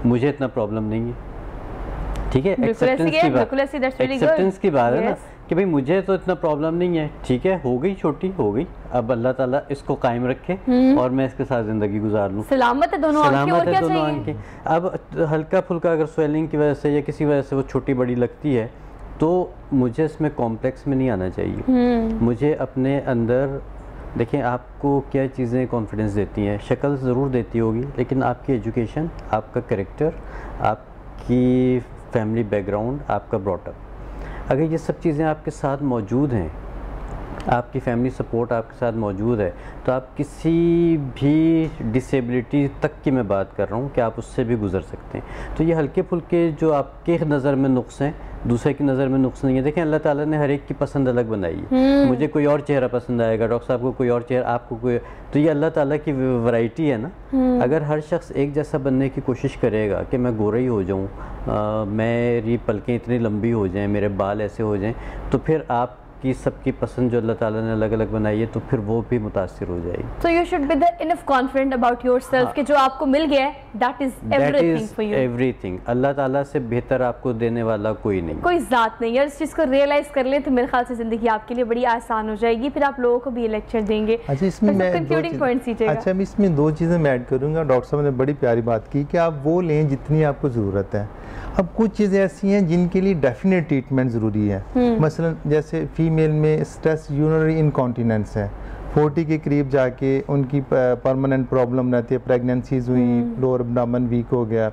मुझे इतना प्रॉब्लम नहीं है। ठीक है, एक्सेप्टेंस की बात है ना कि भाई मुझे तो इतना प्रॉब्लम नहीं है, ठीक है, हो गई, छोटी हो गई, अब अल्लाह ताला इसको कायम रखे और मैं इसके साथ ज़िंदगी गुजार लूँ। सलामत है दोनों आंखें। अब हल्का फुल्का अगर स्वेलिंग की वजह से या किसी वजह से वो छोटी बड़ी लगती है तो मुझे इसमें कॉम्प्लेक्स में नहीं आना चाहिए। मुझे अपने अंदर, देखें, आपको क्या चीज़ें कॉन्फिडेंस देती हैं, शक्ल ज़रूर देती होगी, लेकिन आपकी एजुकेशन, आपका कैरेक्टर, आपकी फैमिली बैकग्राउंड, आपका ब्रॉटअप, अगर ये सब चीज़ें आपके साथ मौजूद हैं, आपकी फैमिली सपोर्ट आपके साथ मौजूद है, तो आप किसी भी डिसेबिलिटी तक की मैं बात कर रहा हूँ कि आप उससे भी गुजर सकते हैं। तो ये हल्के फुल्के जो आपके नज़र में नुक्स हैं, दूसरे की नज़र में नुक्स नहीं है। देखें, अल्लाह ताला ने हर एक की पसंद अलग बनाई है। मुझे कोई और चेहरा पसंद आएगा, डॉक्टर साहब को कोई और चेहरा, आपको कोई, तो ये अल्लाह ताला की वैरायटी है ना। अगर हर शख्स एक जैसा बनने की कोशिश करेगा कि मैं गोरा ही हो जाऊँ, मेरी पलकें इतनी लंबी हो जाएं, मेरे बाल ऐसे हो जाएं, तो फिर आप कि सबकी पसंद जो अल्लाह ताला ने अलग अलग बनाई है, तो फिर वो भी मुतासिर हो जाएगी। So you should be enough confident about yourself कि जो आपको मिल गया है, that is everything for you. Everything. अल्लाह ताला से बेहतर आपको देने वाला कोई नहीं, कोई ज़ात नहीं है। इस चीज़ को रियलाइज कर लें तो मेरे ख्याल से ज़िंदगी आपके लिए बड़ी आसान हो जाएगी। फिर आप लोगों को भी ये लेक्चर देंगे। अच्छा, इसमें मैं कंक्लूडिंग पॉइंट्स दीजिएगा। अच्छा, मैं इसमें 2 चीज़ें मैं ऐड करूँगा। डॉक्टर साहब ने बड़ी प्यारी बात की कि आप वो लें जितनी आपको ज़रूरत है। अब कुछ चीज़ें ऐसी हैं जिनके लिए डेफिनेट ट्रीटमेंट ज़रूरी है। मसलन जैसे फीमेल में स्ट्रेस यूरिनरी इनकॉन्टिनेंस है, 40 के करीब जाके उनकी परमानेंट प्रॉब्लम रहती है, प्रेगनेंसीज हुई, लोअर एब्डोमेन वीक हो गया,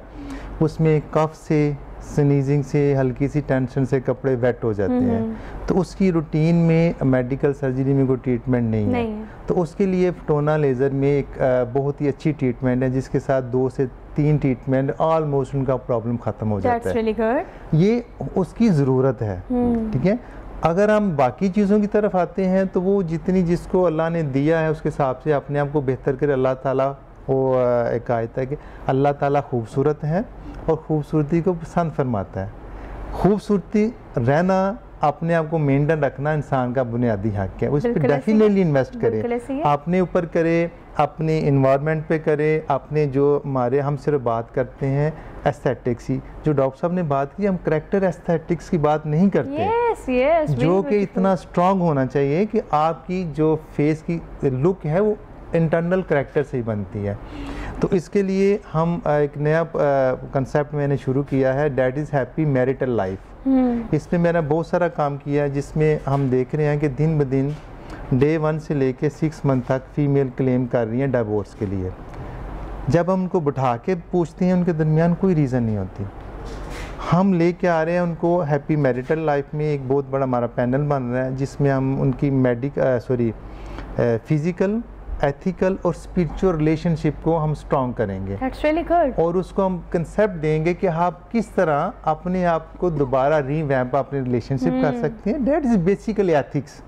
उसमें कफ से, स्नीजिंग से, हल्की सी टेंशन से कपड़े वेट हो जाते हैं, तो उसकी रूटीन में मेडिकल सर्जरी में कोई ट्रीटमेंट नहीं है। तो उसके लिए फोटोना लेज़र में एक बहुत ही अच्छी ट्रीटमेंट है, जिसके साथ 2 से 3 ट्रीटमेंट ऑलमोस्ट उनका प्रॉब्लम ख़त्म हो जाता है। really good. ये उसकी ज़रूरत है, ठीक है। अगर हम बाकी चीज़ों की तरफ आते हैं तो वो जितनी जिसको अल्लाह ने दिया है उसके हिसाब से अपने आप को बेहतर करे। अल्लाह ताला, वो एक आयत है कि अल्लाह ताला खूबसूरत है और ख़ूबसूरती को पसंद फरमाता है। खूबसूरती रहना, अपने आप को मेंटेन रखना इंसान का बुनियादी हक है, उस पर डेफिनेटली इन्वेस्ट करें, अपने ऊपर करें, अपने इन्वायरमेंट पे करें, अपने जो हमारे, हम सिर्फ बात करते हैं एस्थेटिक्स की, जो डॉक्टर साहब ने बात की, हम करेक्टर एस्थेटिक्स की बात नहीं करते, जो कि इतना स्ट्रॉन्ग होना चाहिए कि आपकी जो फेस की लुक है वो इंटरनल करेक्टर से ही बनती है। तो इसके लिए हम एक नया कंसेप्ट मैंने शुरू किया है, that is happy marital life. इसमें मैंने बहुत सारा काम किया है, जिसमें हम देख रहे हैं कि दिन ब दिन डे 1 से लेके 6 मंथ तक फीमेल क्लेम कर रही हैं डिवोर्स के लिए। जब हम उनको बिठा के पूछते हैं, उनके दरमियान कोई रीज़न नहीं होती, हम लेके आ रहे हैं उनको हैप्पी मैरिटल लाइफ में। एक बहुत बड़ा हमारा पैनल बन रहा है, जिसमें हम उनकी फिज़िकल, एथिकल और स्पिरिचुअल रिलेशनशिप को हम स्ट्रॉन्ग करेंगे। That's really good. और उसको हम कंसेप्ट देंगे कि आप किस तरह अपने आप को दोबारा रीवैम्प अपने रिलेशनशिप कर सकते हैं। That is basically ethics.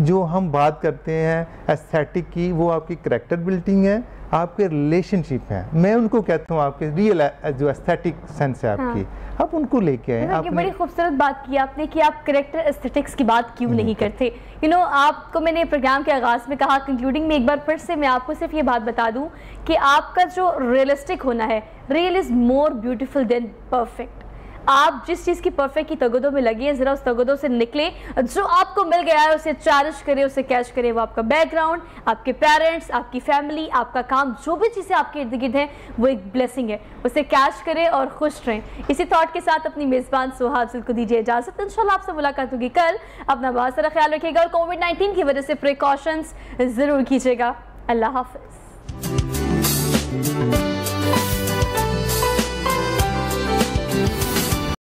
जो हम बात करते हैं एस्थेटिक की, वो आपकी करेक्टर बिल्डिंग है, आपके रिलेशनशिप है। मैं उनको कहता हूँ आपके रियल जो एस्थेटिक सेंस है आपकी, आप उनको लेके आए। आपने बड़ी खूबसूरत बात की आपने कि आप करेक्टर एस्थेटिक्स की बात क्यों नहीं करते। आपको मैंने प्रोग्राम के आगाज़ में कहा, कंक्लूडिंग में एक बार फिर से मैं आपको सिर्फ ये बात बता दूं कि आपका जो रियलिस्टिक होना है, real is more beautiful then perfect. आप जिस चीज़ की परफेक्ट की तगदों में लगी है, ज़रा उस तगदों से निकले, जो आपको मिल गया है उसे चैरिश करें, उसे कैच करें। वो आपका बैकग्राउंड, आपके पेरेंट्स, आपकी फैमिली, आपका काम, जो भी चीज़ें आपके इर्द गिर्द हैं, वो एक ब्लेसिंग है। उसे कैच करें और खुश रहें। इसी थॉट के साथ अपनी मेज़बान सोहा अफजल को दीजिए इजाज़त। इंशाल्लाह आपसे मुलाकात होगी कल। अपना बहुत सारा ख्याल रखिएगा और कोविड-19 की वजह से प्रिकॉशंस ज़रूर कीजिएगा। अल्लाह हाफ़िज़।